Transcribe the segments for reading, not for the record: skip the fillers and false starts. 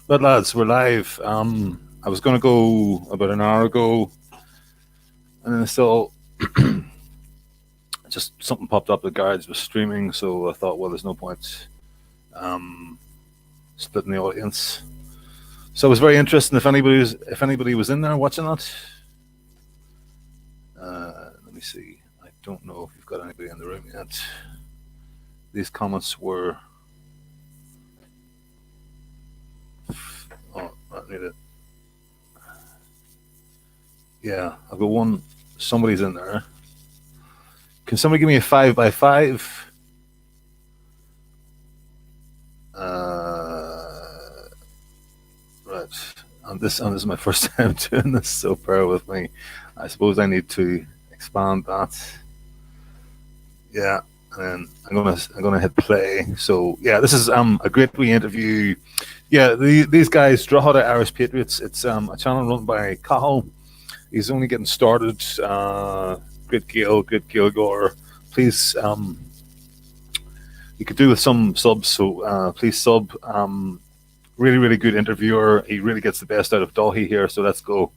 But lads, we're live. I was going to go about an hour ago, and then still just something popped up. The guards was streaming, so I thought, well, there's no point um, splitting the audience. So it was very interesting. If anybody was in there watching that, let me see. I don't know if you've got anybody in the room yet. These comments were. Oh, I need it. Yeah, I've got one. Somebody's in there. Can somebody give me a 5 by 5? Right. And this is my first time doing this, so bear with me. I suppose I need to expand that. Yeah, and I'm gonna hit play. So yeah, this is a great wee interview. Yeah, these guys, Drogheda Irish Patriots. It's a channel run by Cathal. He's only getting started. Great gaeilgeoir. Please, you could do with some subs, so please sub. Really, really good interviewer. He really gets the best out of Dahi here. So let's go.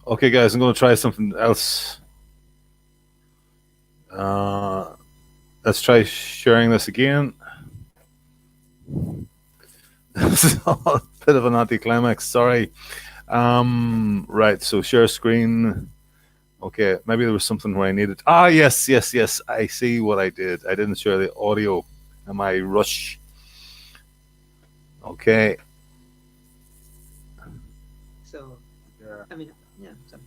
Okay, guys, I'm going to try something else. Let's try sharing this again. This is a bit of an anticlimax. Sorry. Right. So share screen. Okay, maybe there was something where I needed. Ah, yes, yes, yes. I see what I did. I didn't share the audio. Am I rush? Okay. So, Yeah. I mean, yeah. So,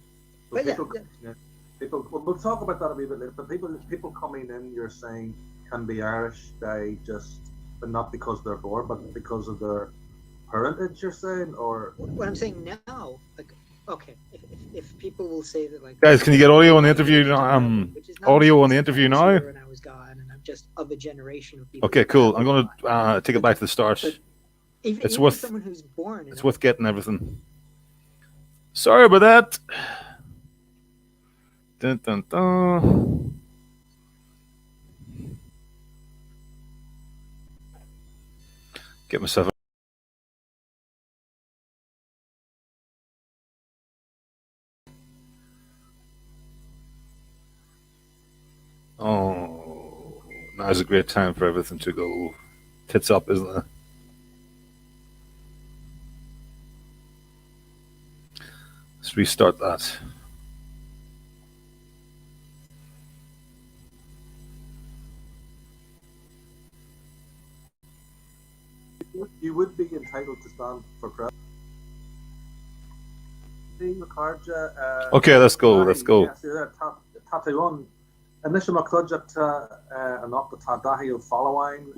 But but people, yeah. people. We'll talk about that a wee bit later. But people coming in, you're saying, can be Irish. They just, but not because they're born, but because of their parentage. You're saying, or What I'm saying now, like, okay, if people will say that, like, Guys, can you get audio on the I interview? moved to Ireland, which is Audio on nonsense. the I interview was now. here and I was gone, and I'm just of a generation of people. Okay, who cool. have I'm going gone. to take it back to the start. But It's even worth someone who's born in it's worth getting everything. Sorry about that. Dun, dun, dun. Get myself. Oh, now's a great time for everything to go tits up, isn't it? Let's restart that. you would be entitled to stand for president. Okay, let's go. Let's go. Cathal Ó Murchú an op tá dahi ó following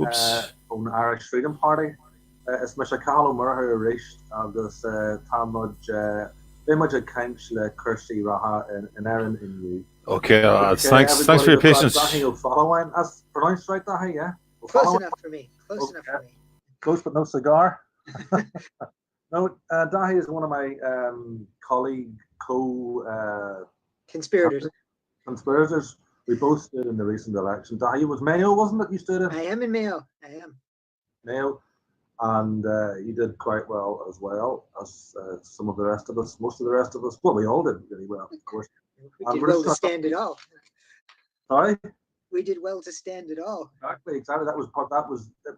on Irish Freedom Party. Is me Cathal Ó Murchú a richt agus támod image a kaint le Kirsty Raha in Erin in you. Okay, thanks for your patience. Dahi ó following. As pronounced right, dahi, yeah? Close enough for me. Close enough for me. Close but no cigar. No, Dahi is one of my Conspirators. Conspirators. We both stood in the recent election. Dahi was Mayo, wasn't it? You stood in? I am in Mayo. I am. Mayo. And you did quite well as some of the rest of us, most of the rest of us. Well, we all did really well, of course. We did well to stand it all. Sorry? We did well to stand it all. Exactly.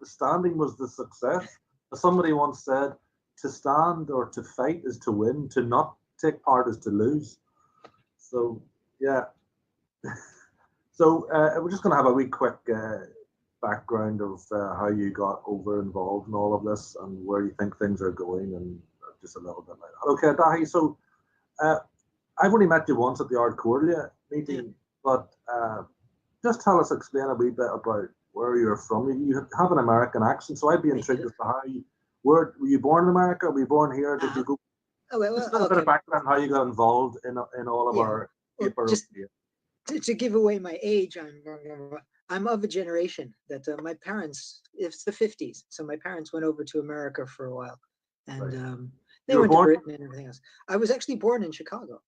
Standing was the success. As somebody once said, to stand or to fight is to win. To not take part is to lose. So yeah. So we're just going to have a wee quick background of how you got over involved in all of this and where you think things are going, and just a little bit like that. Okay, Dahi. So I've only met you once at the Ard Cordia meeting, but just explain a wee bit about where you're from. You have an American accent, so I'd be intrigued as to how you were you born in America? Were you born here? Did you go? Oh, well, just a bit of background how you got involved in all of our paper. Just to give away my age, I'm of a generation that my parents, it's the 50s, so my parents went over to America for a while, and they went to Britain and everything else. I was actually born in Chicago.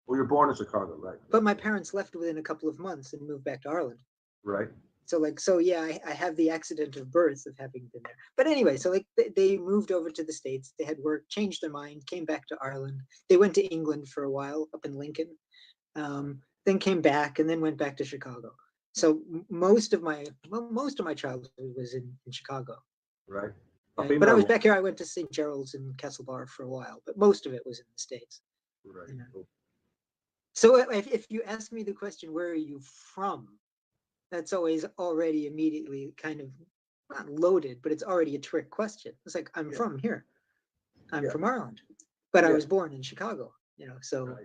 Well, you're born in Chicago, right? But my parents left within a couple of months and moved back to Ireland. Right. So yeah, I have the accident of birth of having been there. But anyway, so like they moved over to the States. They had work, changed their mind, came back to Ireland. They went to England for a while up in Lincoln, then came back and then went back to Chicago. So most of my childhood was in Chicago. Right. But I was back here. I went to St. Gerald's and Castlebar for a while, but most of it was in the States. Right. You know? So if you ask me the question, where are you from? That's always already immediately kind of not loaded, but it's already a trick question. It's like, I'm from here. I'm from Ireland, but I was born in Chicago, so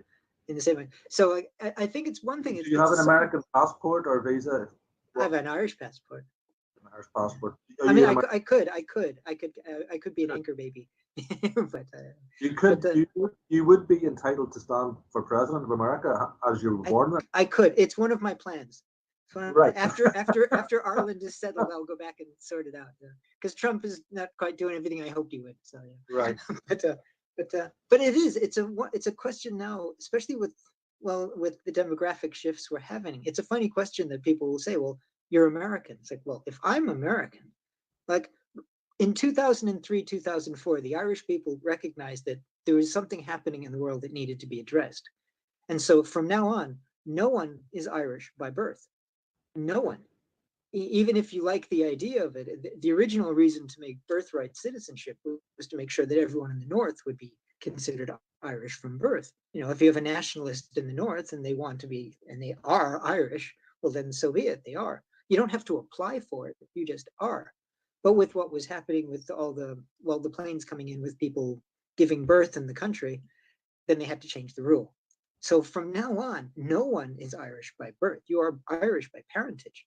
in the same way. So I think it's one thing. Do you have an American passport or visa? I have an Irish passport. An Irish passport. I mean, I could be an anchor baby. But you would be entitled to stand for president of America as you were born there. I could. It's one of my plans. Right. After Ireland is settled, I'll go back and sort it out. Because Trump is not quite doing everything I hoped he would. So yeah. Right. but it's a question now, especially with the demographic shifts we're having. It's a funny question that people will say, well, you're American. It's like, well, if I'm American, like in 2003, 2004, the Irish people recognized that there was something happening in the world that needed to be addressed. And so from now on, no one is Irish by birth. No one. Even if you like the idea of it, the original reason to make birthright citizenship was to make sure that everyone in the North would be considered Irish from birth. You know, if you have a nationalist in the North and they want to be, and they are Irish, well, then so be it, they are. You don't have to apply for it, you just are. But with what was happening with all the, well, the planes coming in with people giving birth in the country, then they had to change the rule. So from now on, no one is Irish by birth. You are Irish by parentage.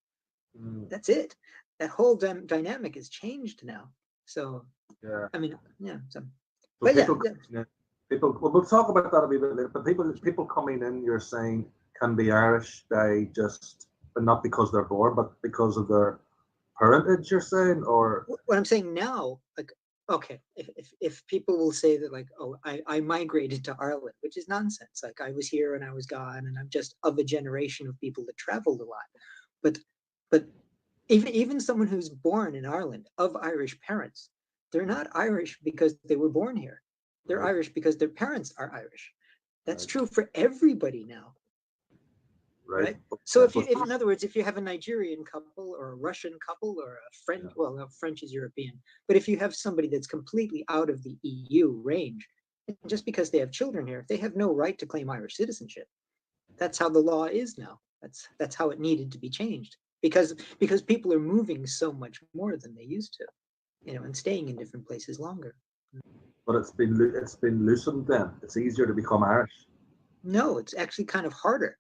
That's it. That whole dynamic has changed now. So, Yeah. I mean, yeah. So, but but people, people. Well, we'll talk about that a wee bit later. But people coming in, you're saying, can be Irish by just, but not because they're born, but because of their parentage. You're saying, or what I'm saying now, like, okay, if people will say that, like, oh, I migrated to Ireland, which is nonsense. Like, I was here and I was gone, and I'm just of a generation of people that traveled a lot. But even someone who's born in Ireland of Irish parents, they're not Irish because they were born here. They're Right. Irish because their parents are Irish. That's Right. true for everybody now. Right. So if in other words, if you have a Nigerian couple or a Russian couple or a French, well, no, French is European, but if you have somebody that's completely out of the EU range, just because they have children here, they have no right to claim Irish citizenship. That's how the law is now. That's how it needed to be changed, because people are moving so much more than they used to, you know, and staying in different places longer. But it's been loosened. Then it's easier to become Irish. No, it's actually kind of harder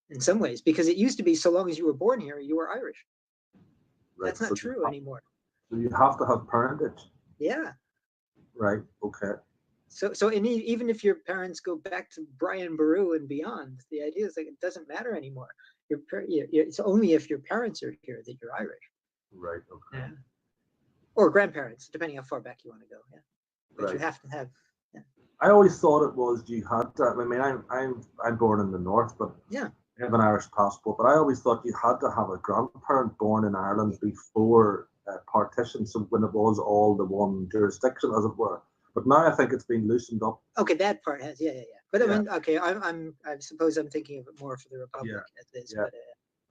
in some ways, because it used to be so long as you were born here, you were Irish. Right. That's not true anymore. So you have to have parentage. Yeah. Right. Okay. So even if your parents go back to Brian Boru and beyond, the idea is like it doesn't matter anymore. It's only if your parents are here that you're Irish. Right. Okay. Yeah. Or grandparents, depending how far back you want to go. Yeah. But right. You have to have. Yeah. I always thought it was you had to. I mean, I'm born in the North, but yeah, I have an Irish passport. But I always thought you had to have a grandparent born in Ireland before partition, so when it was all the one jurisdiction, as it were. But now I think it's been loosened up. Okay, that part has, yeah. But I mean, okay, I suppose I'm thinking of it more for the Republic at this. Yeah.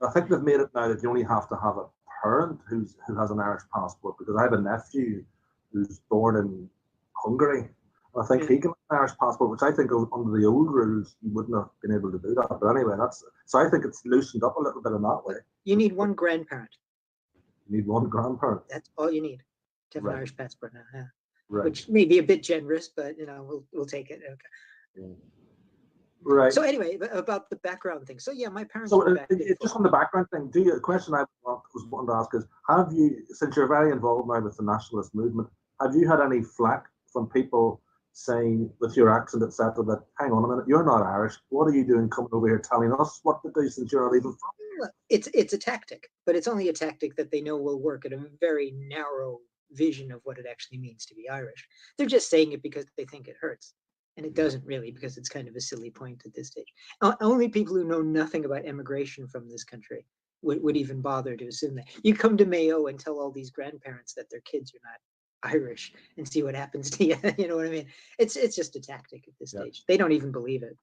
But, I think they've made it now that you only have to have a parent who has an Irish passport, because I have a nephew who's born in Hungary. I think he can have an Irish passport, which I think under the old rules you wouldn't have been able to do that. But anyway, so I think it's loosened up a little bit in that way. You need one grandparent. You need one grandparent. That's all you need to have an Irish passport now. Yeah. Right. Which may be a bit generous, but you know we'll take it. Okay. Yeah. Right. So anyway, about the background thing. So yeah, my parents. So just on the background thing, the question I was wanting to ask is: have you, since you're very involved now with the nationalist movement, have you had any flack from people saying, with your accent, etc., that hang on a minute, you're not Irish. What are you doing coming over here telling us what to do since you're not even from? It's a tactic, but it's only a tactic that they know will work at a very narrow vision of what it actually means to be Irish. They're just saying it because they think it hurts. And it doesn't really, because it's kind of a silly point at this stage. Only people who know nothing about immigration from this country would even bother to assume that. You come to Mayo and tell all these grandparents that their kids are not Irish and see what happens to you. You know what I mean? It's just a tactic at this stage. They don't even believe it.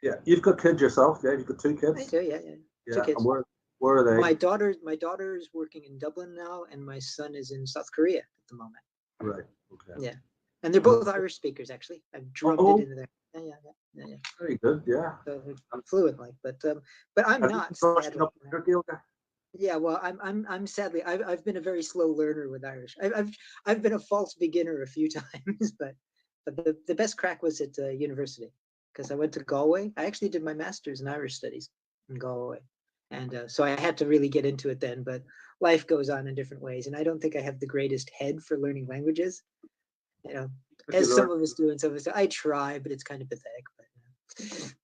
Yeah, you've got kids yourself. Yeah, you've got 2 kids. I do. Yeah. 2 kids. And where are they? My daughter's working in Dublin now, and my son is in South Korea at the moment. Right. Okay. Yeah. And they're both Irish speakers, actually. I've drummed it into there. Yeah. Very good. Yeah. So fluently, but I'm not. Yeah, well, I'm sadly I've been a very slow learner with Irish. I've been a false beginner a few times, but the best crack was at university, because I went to Galway. I actually did my master's in Irish studies in Galway, and so I had to really get into it then. But life goes on in different ways, and I don't think I have the greatest head for learning languages. You know, as some of us do, and some of us do. I try, but it's kind of pathetic.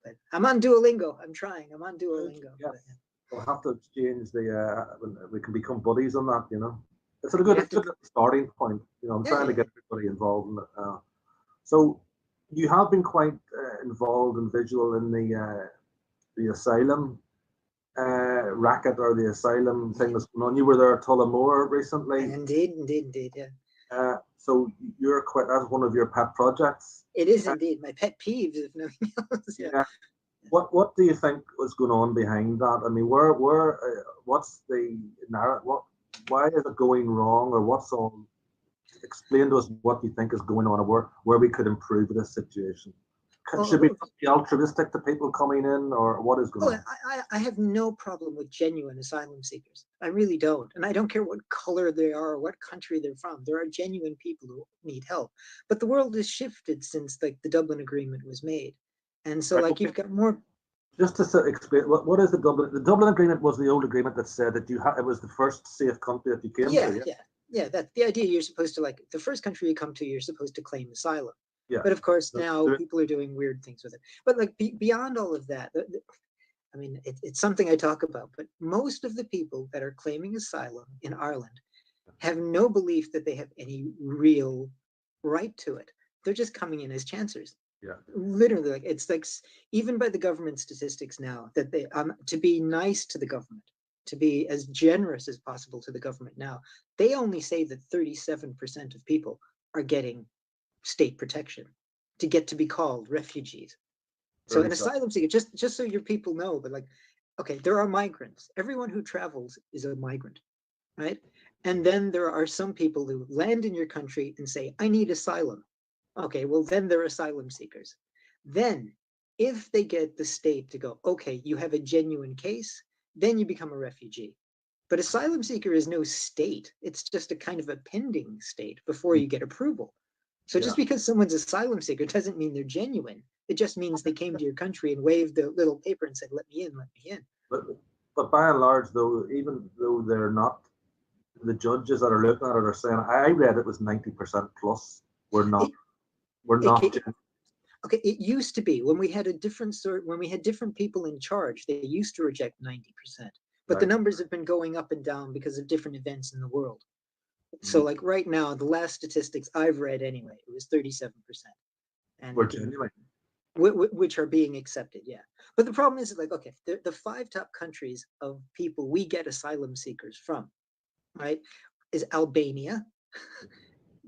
But I'm on Duolingo. I'm trying. I'm on Duolingo. Yeah. We'll have to exchange we can become buddies on that, you know. It's a good starting point. You know, I'm trying to get everybody involved in it. So you have been quite involved and visual in the asylum racket, or the asylum thing that's going on. You were there at Tullamore recently. Indeed, yeah. So that's one of your pet projects. It is indeed my pet peeves, if nothing else. Yeah. What do you think was going on behind that? I mean, what's the narrative? Why is it going wrong, or what's all? Explain to us what you think is going on, and where we could improve this situation. Should we be altruistic to people coming in, or what is going on? I have no problem with genuine asylum seekers. I really don't. And I don't care what color they are or what country they're from. There are genuine people who need help. But the world has shifted since like the Dublin Agreement was made. And so like you've got more. Just to explain, what is the Dublin? The Dublin Agreement was the old agreement that said that it was the first safe country that you came to. Yeah. That's the idea. You're supposed to like the first country you come to, you're supposed to claim asylum. Yeah. But of course, now people are doing weird things with it. But like beyond all of that, I mean, it's something I talk about. But most of the people that are claiming asylum in Ireland have no belief that they have any real right to it. They're just coming in as chancers. Yeah. Literally, like it's like even by the government statistics now that they to be nice to the government, to be as generous as possible to the government now, they only say that 37% of people are getting state protection to get to be called refugees. So an asylum seeker, just so your people know, but like, okay, there are migrants. Everyone who travels is a migrant, right? And then there are some people who land in your country and say, I need asylum. Okay, well, then they're asylum seekers. Then if they get the state to go, okay, you have a genuine case, then you become a refugee. But asylum seeker is no state. It's just a kind of a pending state before you get approval. So just because someone's asylum seeker doesn't mean they're genuine. It just means they came to your country and waved the little paper and said, let me in, let me in. But by and large, though, even though they're not, the judges that are looking at it are saying, I read it was 90% plus. We're not. Okay, it used to be when we had when we had different people in charge, they used to reject 90%. But the numbers have been going up and down because of different events in the world. So like right now, the last statistics I've read anyway, it was 37%. And which are being accepted, yeah. But the problem is like, okay, the 5 top countries of people we get asylum seekers from, right, is Albania,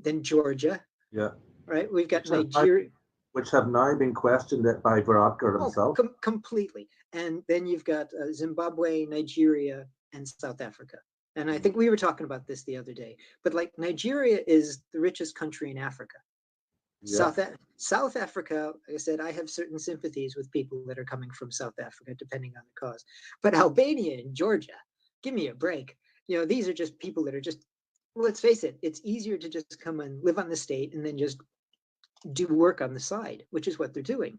then Georgia. Yeah. Right, we've got Nigeria. Which have now been questioned by Varadkar himself. Completely. And then you've got Zimbabwe, Nigeria, and South Africa. And I think we were talking about this the other day, but like Nigeria is the richest country in Africa. Yeah. South Africa, like I said, I have certain sympathies with people that are coming from South Africa, depending on the cause. But Albania and Georgia, give me a break. You know, these are just people that are just, well, let's face it, it's easier to just come and live on the state and then just do work on the side, which is what they're doing.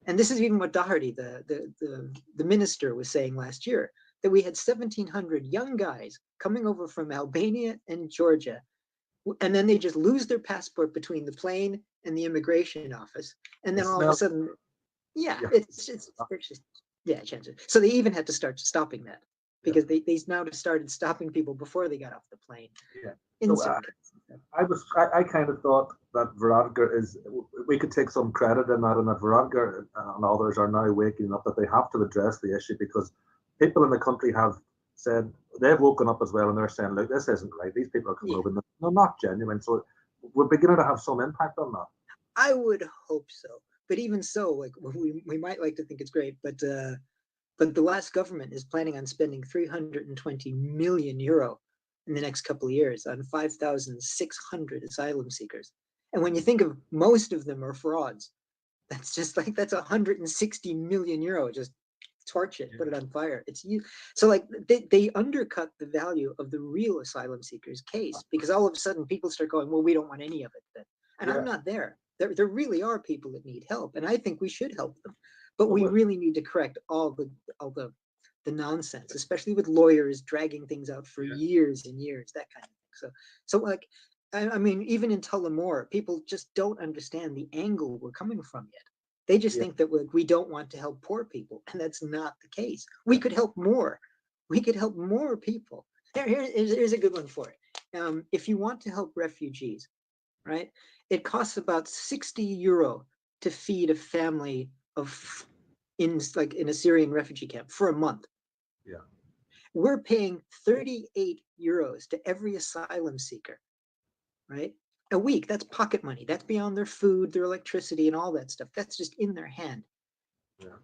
And this is even what Doherty, the minister, was saying last year, that we had 1,700 young guys coming over from Albania and Georgia, and then they just lose their passport between the plane and the immigration office, and then all of a sudden, it's just chances. So they even had to start stopping that because they now started stopping people before they got off the plane. Yeah. So, I kind of thought that Varadkar we could take some credit in that, and that Varadkar and others are now waking up that they have to address the issue, because people in the country have said, they've woken up as well, and they're saying, look, this isn't right. These people are coming over, and they're not genuine. So we're beginning to have some impact on that. I would hope so. But even so, like we might like to think it's great, but the last government is planning on spending 320 million euro in the next couple of years on 5,600 asylum seekers. And when you think of most of them are frauds, that's just like, that's 160 million euro. Just torch it, put it on fire. So like they undercut the value of the real asylum seekers case, because all of a sudden people start going, well, we don't want any of it then. And I'm not there. There really are people that need help, and I think we should help them. But we really need to correct all the nonsense, especially with lawyers dragging things out for years and years, that kind of thing. So like, I mean, even in Tullamore, people just don't understand the angle we're coming from yet. They just think that we don't want to help poor people, and that's not the case. We could help more. We could help more people. Here's a good one for it. If you want to help refugees, right, it costs about 60 euro to feed a family in a Syrian refugee camp for a month. Yeah. We're paying 38 euros to every asylum seeker, right? A week. That's pocket money. That's beyond their food, their electricity, and all that stuff. That's just in their hand.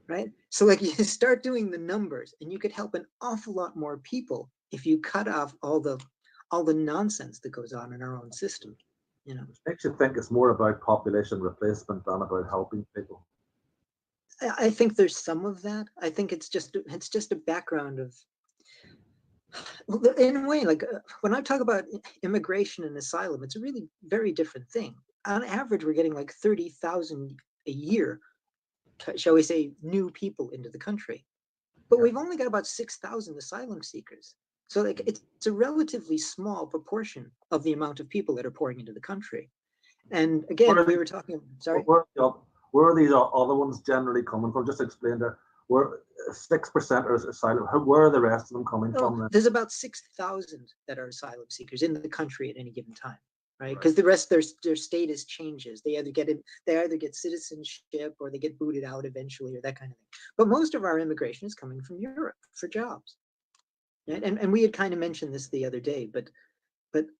right? So like you start doing the numbers, and you could help an awful lot more people if you cut off all the nonsense that goes on in our own system. You know, Which makes you think it's more about population replacement than about helping people. I think there's some of that. I think it's just a background of, in a way, like when I talk about immigration and asylum, it's a really very different thing. On average, we're getting like 30,000 a year, shall we say, new people into the country, but we've only got about 6,000 asylum seekers. So like it's a relatively small proportion of the amount of people that are pouring into the country. And again, we were talking. Sorry. Where are these other ones generally coming from? Just explain that. Where 6% are asylum. Where are the rest of them coming from? Then? There's about 6,000 that are asylum seekers in the country at any given time, right? Because the rest, their status changes. They either get citizenship, or they get booted out eventually, or that kind of thing. But most of our immigration is coming from Europe for jobs, right? And we had kind of mentioned this the other day, but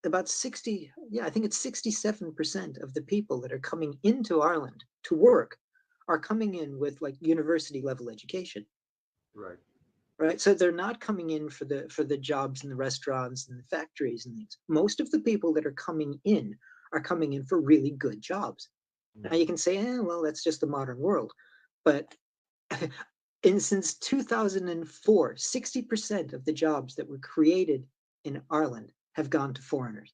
about 60, I think it's 67% of the people that are coming into Ireland to work are coming in with like university level education. Right. So they're not coming in for the jobs in the restaurants and the factories and things. Most of the people that are coming in for really good jobs. Now you can say, well, that's just the modern world. But since 2004, 60% of the jobs that were created in Ireland have gone to foreigners.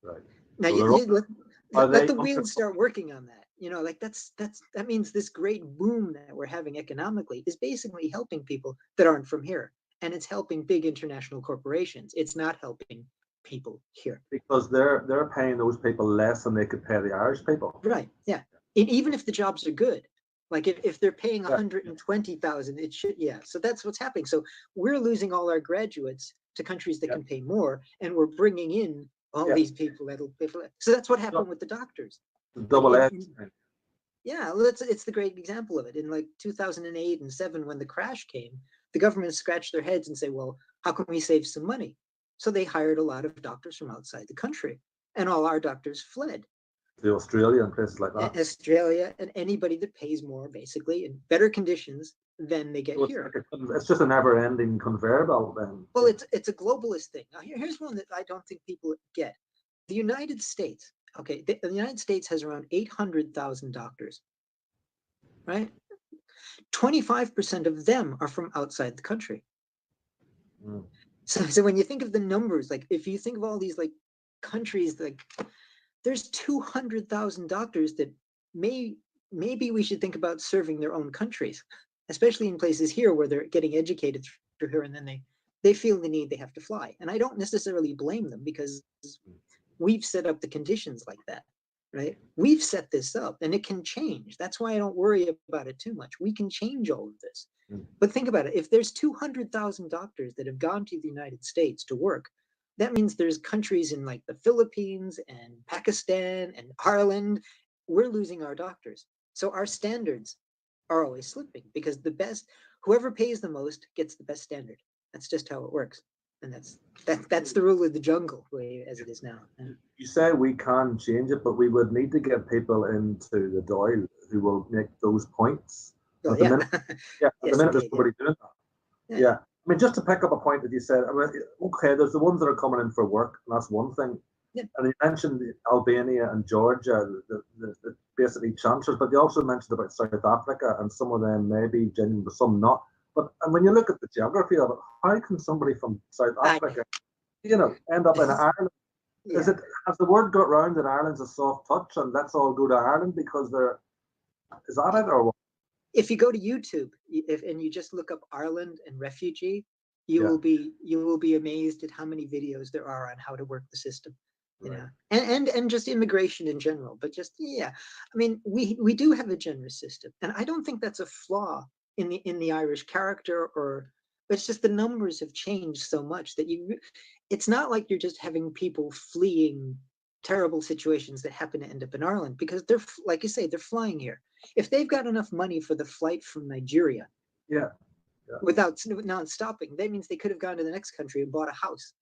Right. Now So let the wheels start working on that. You know, like that means this great boom that we're having economically is basically helping people that aren't from here, and it's helping big international corporations. It's not helping people here because they're paying those people less than they could pay the Irish people. Right. Yeah. And even if the jobs are good, like if they're paying 120,000, it should. Yeah. So that's what's happening. So we're losing all our graduates to countries that can pay more, and we're bringing in all these people that'll pay for it. So that's what happened with the doctors. Double edged. Yeah, well, it's the great example of it. In like 2008 and 7, when the crash came, the government scratched their heads and say, well, how can we save some money? So they hired a lot of doctors from outside the country, and all our doctors fled. To Australia and places like that. Australia, and anybody that pays more, basically, in better conditions than they get here. It's just a never-ending conveyor belt then. Well, it's a globalist thing. Now, here's one that I don't think people get. The United States, okay, the United States has around 800,000 doctors, right? 25% of them are from outside the country. So when you think of the numbers, like if you think of all these like countries, like there's 200,000 doctors that maybe we should think about serving their own countries, especially in places here where they're getting educated through here, and then they feel the need, they have to fly. And I don't necessarily blame them, because we've set up the conditions like that, right? We've set this up, and it can change. That's why I don't worry about it too much. We can change all of this. But think about it. If there's 200,000 doctors that have gone to the United States to work, that means there's countries in like the Philippines and Pakistan and Ireland. We're losing our doctors. So our standards are always slipping, because whoever pays the most gets the best standard. That's just how it works. And that's the rule of the jungle, as it is now. You say we can change it, but we would need to get people into the Dáil who will make those points. Oh, at the minute, there's nobody doing that. Yeah. I mean, just to pick up a point that you said, I mean, okay, there's the ones that are coming in for work, and that's one thing. Yeah. And you mentioned Albania and Georgia, the basically chancellors, but you also mentioned about South Africa, and some of them may be genuine, but some not. But and when you look at the geography of it, how can somebody from South Africa, end up in Ireland? Yeah. Has the word got round that Ireland's a soft touch, and let's all go to Ireland because is that it, or what? If you go to YouTube, and you just look up Ireland and refugee, you will be amazed at how many videos there are on how to work the system, and just immigration in general. But just I mean, we do have a generous system, and I don't think that's a flaw in the Irish character, but it's just the numbers have changed so much that it's not like you're just having people fleeing terrible situations that happen to end up in Ireland, because they're, like you say, they're flying here. If they've got enough money for the flight from Nigeria, without not stopping, that means they could have gone to the next country and bought a house.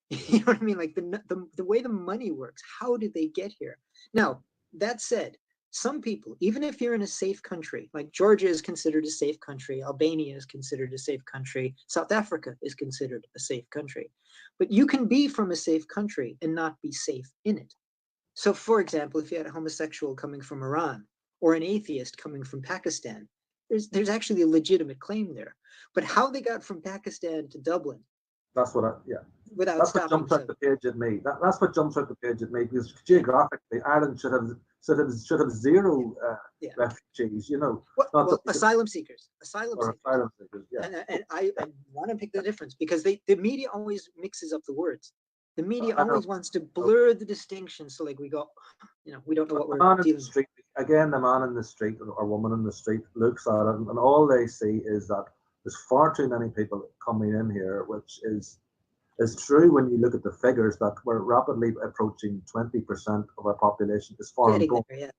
You know what I mean? Like the way the money works, how did they get here? Now, that said, some people, even if you're in a safe country, like Georgia is considered a safe country, Albania is considered a safe country, South Africa is considered a safe country, but you can be from a safe country and not be safe in it. So for example, if you had a homosexual coming from Iran or an atheist coming from Pakistan, there's actually a legitimate claim there. But how they got from Pakistan to Dublin, That's what without that's what stopping jumps out the page at me. That's what jumps out the page at me, because geographically Ireland should have zero Yeah. refugees, you know. Well, asylum seekers, Or asylum seekers, yeah. and I want to pick the difference, because the media always mixes up the words. The media I know. always wants to blur the distinction, so like we go, we don't know what The we're man in dealing the with. street, again, the man in the street or woman in the street looks at it, and all they see is that there's far too many people coming in here, which is true when you look at the figures, that we're rapidly approaching 20% of our population is foreign Getting born. there, yeah.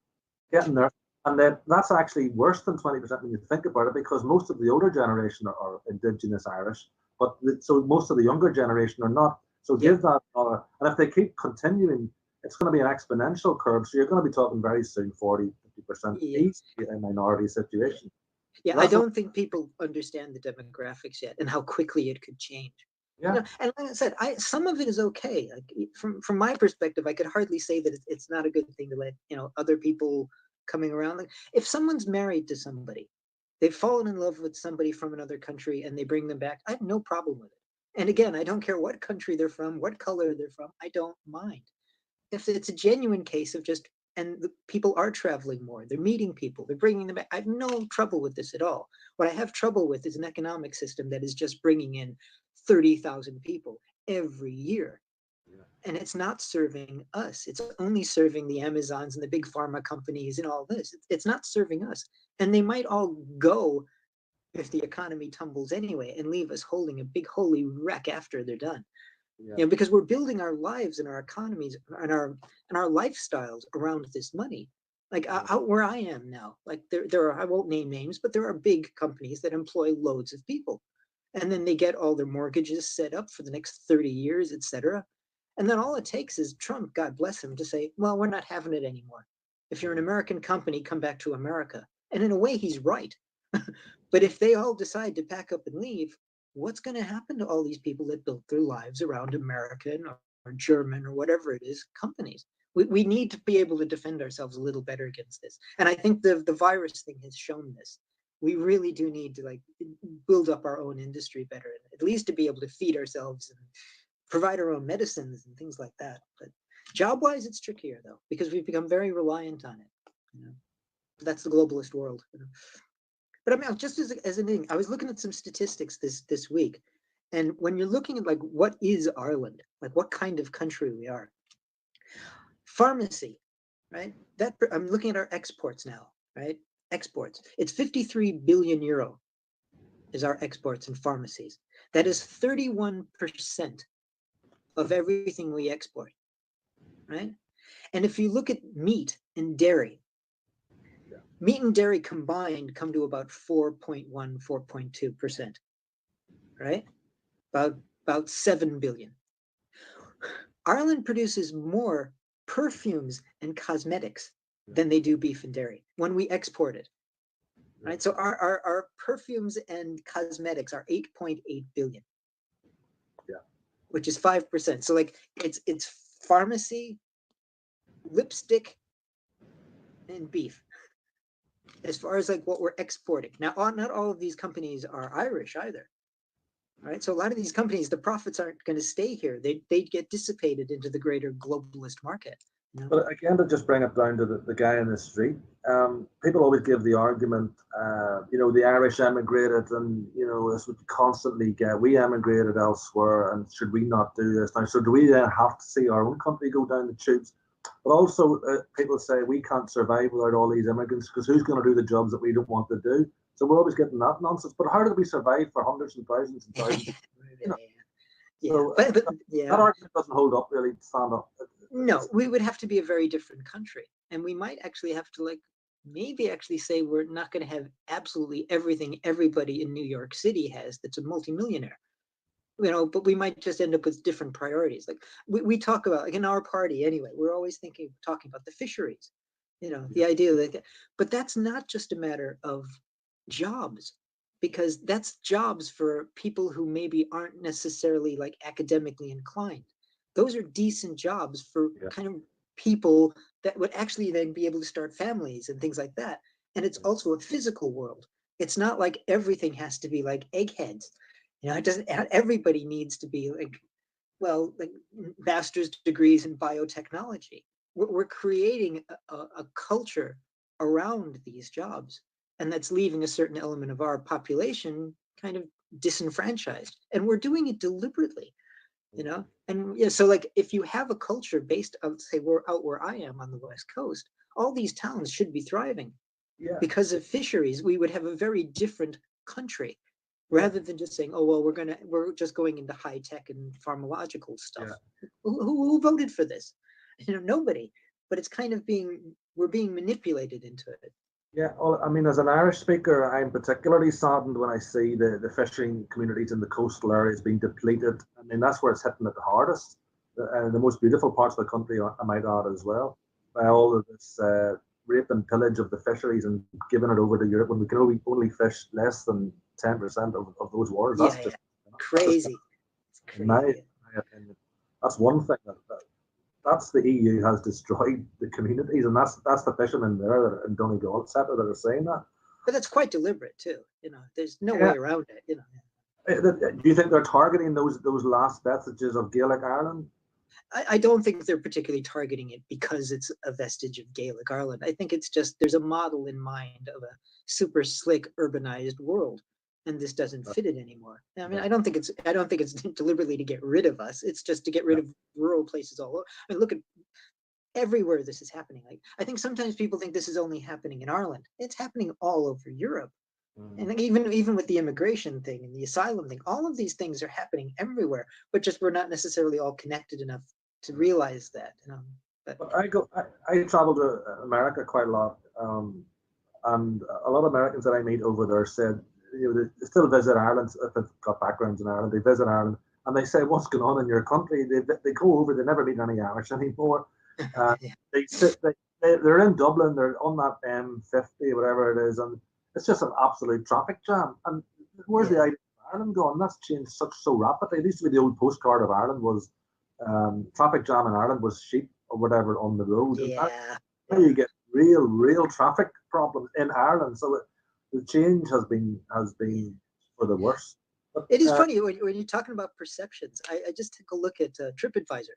Getting there. And then that's actually worse than 20% when you think about it, because most of the older generation are Indigenous Irish, but so most of the younger generation are not. So give that another, and if they keep continuing, it's going to be an exponential curve. So you're going to be talking very soon 40, 50% easily a minority situation. Yeah, I don't think people understand the demographics yet and how quickly it could change. Yeah. And like I said, some of it is okay. Like from my perspective, I could hardly say that it's not a good thing to let other people coming around. Like if someone's married to somebody, they've fallen in love with somebody from another country, and they bring them back, I have no problem with it. And again, I don't care what country they're from, what color they're from. I don't mind. If it's a genuine case of just, and the people are traveling more, they're meeting people, they're bringing them back, I have no trouble with this at all. What I have trouble with is an economic system that is just bringing in 30,000 people every year. And it's not serving us. It's only serving the Amazons and the big pharma companies and all this. It's not serving us. And they might all go if the economy tumbles anyway, and leave us holding a big holy wreck after they're done. Because we're building our lives and our economies and our lifestyles around this money. Like out where I am now, like there are, I won't name names, but there are big companies that employ loads of people, and then they get all their mortgages set up for the next 30 years, etc. And then all it takes is Trump, God bless him, to say, well, we're not having it anymore. If you're an American company, come back to America. And in a way, he's right. But if they all decide to pack up and leave, what's going to happen to all these people that built their lives around American or German or whatever it is companies? We need to be able to defend ourselves a little better against this. And I think the virus thing has shown this. We really do need to build up our own industry better, and at least to be able to feed ourselves and provide our own medicines and things like that. But job-wise, it's trickier though, because we've become very reliant on it. That's the globalist world. But I mean, just as a thing, I was looking at some statistics this week, and when you're looking at what is Ireland, like what kind of country we are, pharmacy, right? That I'm looking at our exports now, right? Exports. It's 53 billion euro is our exports in pharmacies. That is 31% of everything we export, right? And if you look at meat and dairy, meat and dairy combined come to about 4.1, 4.2%, right? About 7 billion. Ireland produces more perfumes and cosmetics than they do beef and dairy when we export it, right? So our perfumes and cosmetics are 8.8 billion, which is 5%. So it's pharmacy, lipstick, and beef. As far as what we're exporting. Now, not all of these companies are Irish either, right? So a lot of these companies, the profits aren't going to stay here. They get dissipated into the greater globalist market. But again, to just bring it down to the guy in the street, people always give the argument, the Irish emigrated, and this would constantly we emigrated elsewhere, and should we not do this now? So do we then have to see our own country go down the tubes? But also, people say we can't survive without all these immigrants, because who's going to do the jobs that we don't want to do? So we're always getting that nonsense. But how did we survive for hundreds and thousands and thousands? So that argument doesn't hold up really. Stand up. No, we would have to be a very different country, and we might actually have to maybe actually say we're not going to have absolutely everything everybody in New York City has that's a multimillionaire. But we might just end up with different priorities. We talk about, in our party anyway, we're always talking about the fisheries. You know, the idea that, but that's not just a matter of jobs, because that's jobs for people who maybe aren't necessarily like academically inclined. Those are decent jobs for kind of people that would actually then be able to start families and things like that. And it's also a physical world. It's not like everything has to be like eggheads. You know, it doesn't, everybody needs to be like, well, like master's degrees in biotechnology. We're creating a culture around these jobs, and that's leaving a certain element of our population kind of disenfranchised. And we're doing it deliberately, you know? And yeah, so like if you have a culture based on, say, we're out where I am on the West Coast, all these towns should be thriving. Yeah. Because of fisheries, we would have a very different country, rather than just saying, oh, well, we're just going into high tech and pharmacological stuff. Yeah. Who voted for this? You know, nobody. But it's kind of we're being manipulated into it. Yeah, well, I mean, as an Irish speaker, I'm particularly saddened when I see the fishing communities in the coastal areas being depleted. I mean, that's where it's hitting it the hardest. And the most beautiful parts of the country, I might add, as well, by all of this rape and pillage of the fisheries and giving it over to Europe when we can only fish less than 10% of those waters. That's just crazy. It's crazy. In my opinion, that's one thing that's the EU has destroyed the communities, and that's the fishermen there in Donegal, etc., that are saying that. But that's quite deliberate too. You know, there's no way around it. You know. Do you think they're targeting those last vestiges of Gaelic Ireland? I don't think they're particularly targeting it because it's a vestige of Gaelic Ireland. I think it's just there's a model in mind of a super slick urbanized world, and this doesn't fit it anymore. I mean, I don't think it's deliberately to get rid of us. It's just to get rid of rural places all over. I mean, look at everywhere this is happening. Like, I think sometimes people think this is only happening in Ireland. It's happening all over Europe. And like even with the immigration thing and the asylum thing, all of these things are happening everywhere, but just we're not necessarily all connected enough to realize that. You know. But I travel to America quite a lot, and a lot of Americans that I meet over there said, you know, they still visit Ireland if they've got backgrounds in Ireland. They visit Ireland and they say, "What's going on in your country?" They go over, they never meet any Irish anymore. They're in Dublin, they're on that M50, whatever it is, and it's just an absolute traffic jam. And where's the idea of Ireland going? That's changed so rapidly. It used to be the old postcard of Ireland was traffic jam in Ireland was sheep or whatever on the road. Now you get real traffic problems in Ireland. So the change has been for the worse. But, it is funny when you're talking about perceptions. I just took a look at TripAdvisor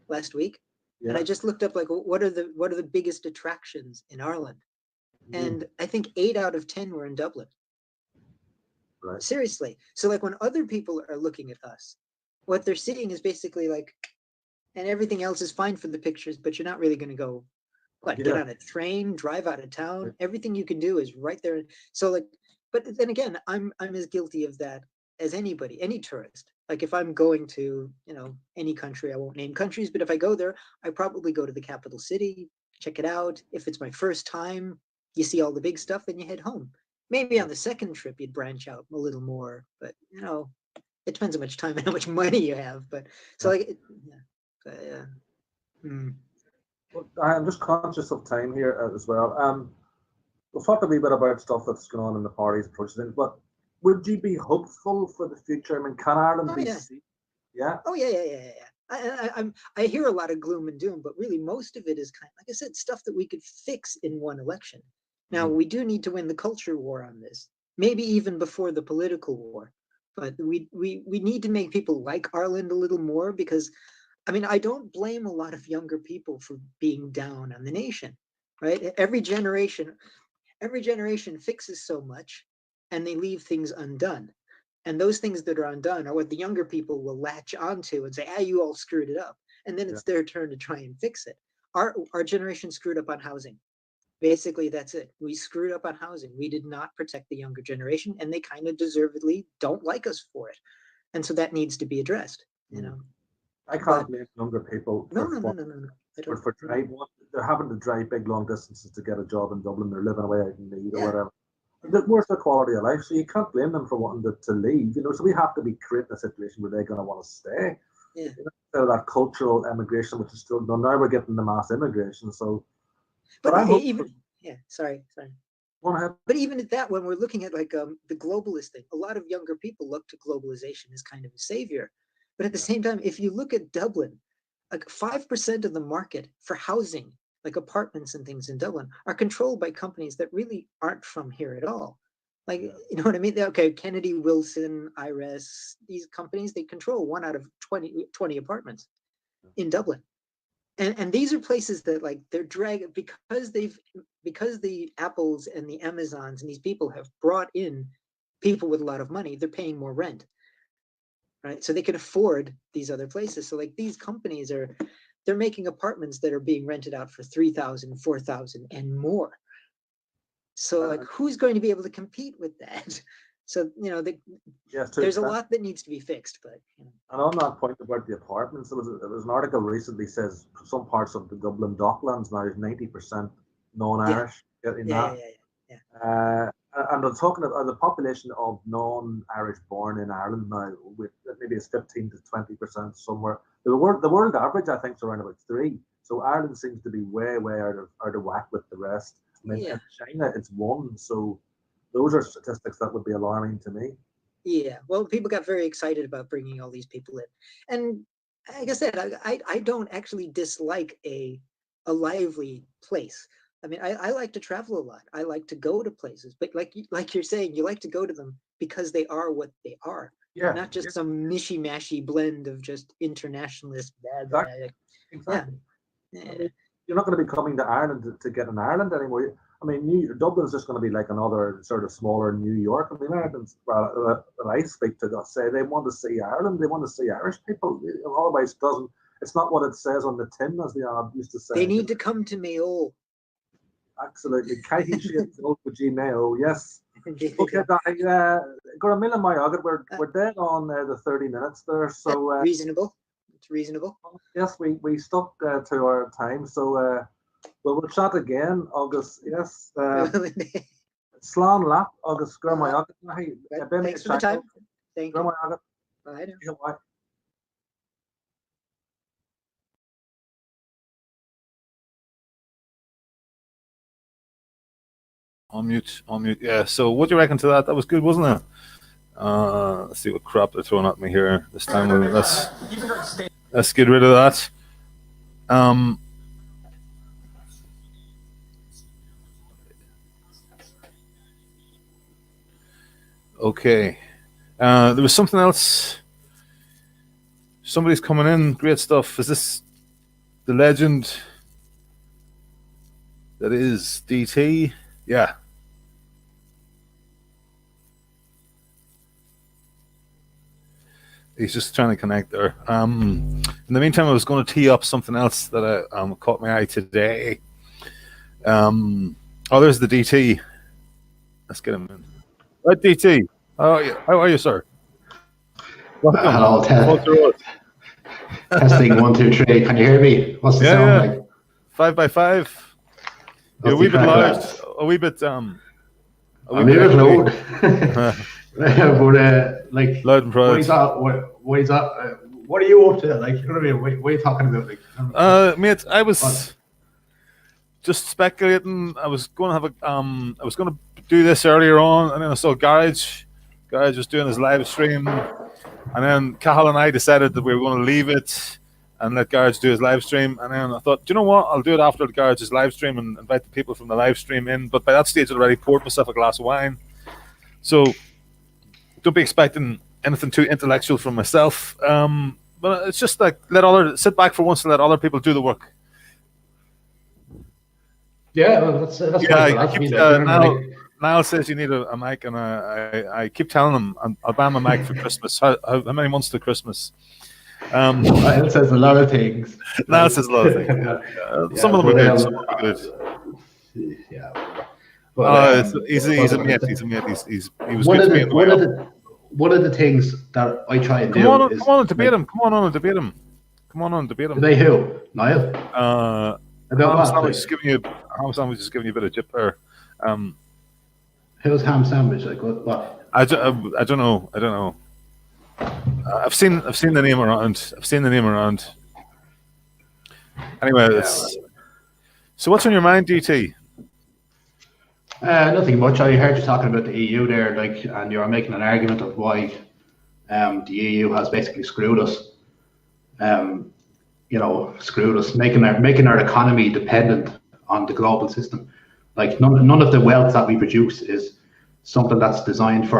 last week, and I just looked up like what are the biggest attractions in Ireland, and I think 8 out of 10 were in Dublin. Right. Seriously. So like when other people are looking at us, what they're seeing is basically like, and everything else is fine for the pictures, but you're not really going to go, get on a train, drive out of town. Everything you can do is right there. So like, but then again, I'm as guilty of that as anybody, any tourist. Like if I'm going to, you know, any country, I won't name countries, but if I go there, I probably go to the capital city, check it out. If it's my first time, you see all the big stuff and you head home. Maybe on the second trip, you'd branch out a little more, but you know, it depends how much time and how much money you have. But so like, Well, I'm just conscious of time here as well. We'll talk a wee bit about stuff that's going on in the parties approaching it, but would you be hopeful for the future? I mean, can Ireland be seen? Yeah. Oh yeah. I hear a lot of gloom and doom, but really most of it is kind of, like I said, stuff that we could fix in one election. Now we do need to win the culture war on this, maybe even before the political war. But we need to make people like Ireland a little more, because I mean, I don't blame a lot of younger people for being down on the nation, right? Every generation fixes so much and they leave things undone. And those things that are undone are what the younger people will latch onto and say, you all screwed it up. And then it's their turn to try and fix it. Our generation screwed up on housing. Basically, that's it. We screwed up on housing. We did not protect the younger generation, and they kind of deservedly don't like us for it. And so that needs to be addressed, you know. I can't blame younger people. No. For they're having to drive big long distances to get a job in Dublin. They're living away out in Meath or whatever. Where's their quality of life? So you can't blame them for wanting to leave. You know, so we have to be creating a situation where they're going to want to stay. Yeah. You know, so that cultural emigration, which is still done. Now we're getting the mass immigration. So But I hope even sorry. Go ahead. But even at that, when we're looking at like the globalist thing, a lot of younger people look to globalization as kind of a savior. But at the same time, if you look at Dublin, like 5% of the market for housing, like apartments and things in Dublin, are controlled by companies that really aren't from here at all. Like, you know what I mean? Okay, Kennedy, Wilson, IRES, these companies, they control 1 out of 20 apartments in Dublin. And these are places that like they're dragging because the Apples and the Amazons and these people have brought in people with a lot of money, they're paying more rent, right? So they can afford these other places. So like these companies they're making apartments that are being rented out for 3,000, 4,000 and more. So like who's going to be able to compete with that? So, you know, there's a lot that needs to be fixed, but. You know. And on that point about the apartments, there was an article recently says some parts of the Dublin Docklands now is 90% non-Irish. Yeah. And they're talking about the population of non-Irish born in Ireland now, with maybe it's 15 to 20% somewhere. The world average, I think, is around about 3. So Ireland seems to be way out of whack with the rest. I mean, in China, it's 1. So those are statistics that would be alarming to me. Yeah, well, people got very excited about bringing all these people in. And like I said, I don't actually dislike a lively place. I mean, I like to travel a lot. I like to go to places. But like you're saying, you like to go to them because they are what they are. Yeah. Not just some mishy-mashy blend of just internationalist bad. Exactly. Yeah. I mean, you're not going to be coming to Ireland to get in Ireland anymore. I mean, Dublin's just going to be like another sort of smaller New York. I mean, Americans, that I speak to, say they want to see Ireland. They want to see Irish people. Otherwise, it's not what it says on the tin, as the ad used to say. They need to come to Mayo. Absolutely. Mayo, yes. Okay, Goramila Mayagat, we're dead on the 30 minutes there. So reasonable. It's reasonable. Yes, we stuck to our time. So we'll chat again, August. Yes. Slán lap, August Goramila Mayagat. Thanks for the time. Thank you. Bye now. On mute. Yeah. So, what do you reckon to that? That was good, wasn't it? Let's see what crap they're throwing at me here this time. Let's get rid of that. Okay. There was something else. Somebody's coming in. Great stuff. Is this the legend that is DT? Yeah. He's just trying to connect there. In the meantime, I was going to tee up something else that caught my eye today. There's the DT. Let's get him in. Right, DT. How are you, sir? Welcome. Hello, testing 1, 2, 3. Can you hear me? What's the sound like? 5 by 5. You're a wee bit loud. A wee bit. I'm a bit loud. But like, loud and proud. What is that? What are you up to? Like, you know what I mean? What are you talking about? Like, mate, I was just speculating. I was going to have I was going to do this earlier on, and then I saw Garage was doing his live stream, and then Cathal and I decided that we were going to leave it and let Garage do his live stream. And then I thought, do you know what? I'll do it after Garage's live stream and invite the people from the live stream in. But by that stage, I'd already poured myself a glass of wine. So don't be expecting anything too intellectual from myself. But it's just like sit back for once and let other people do the work. Yeah, well, that's Niall says you need a mic, and I keep telling him I'll buy him a mic for Christmas. How many months to Christmas? Niall says a lot of things. Niall says a lot of things. Some of them are good. Some of them are good. Yeah. But, he's a mate. He was good to me in the way. One of the things that I try and do is... Come on and debate him. Come on and debate him. They who? Niall? Ham sandwich is giving you a bit of jip there. Who's ham sandwich? Like what? I don't know. I've seen the name around. Anyway, So what's on your mind, DT? Nothing much. I heard you talking about the EU there, like, and you're making an argument of why the EU has basically screwed us. Screwed us, making our economy dependent on the global system. Like none of the wealth that we produce is something that's designed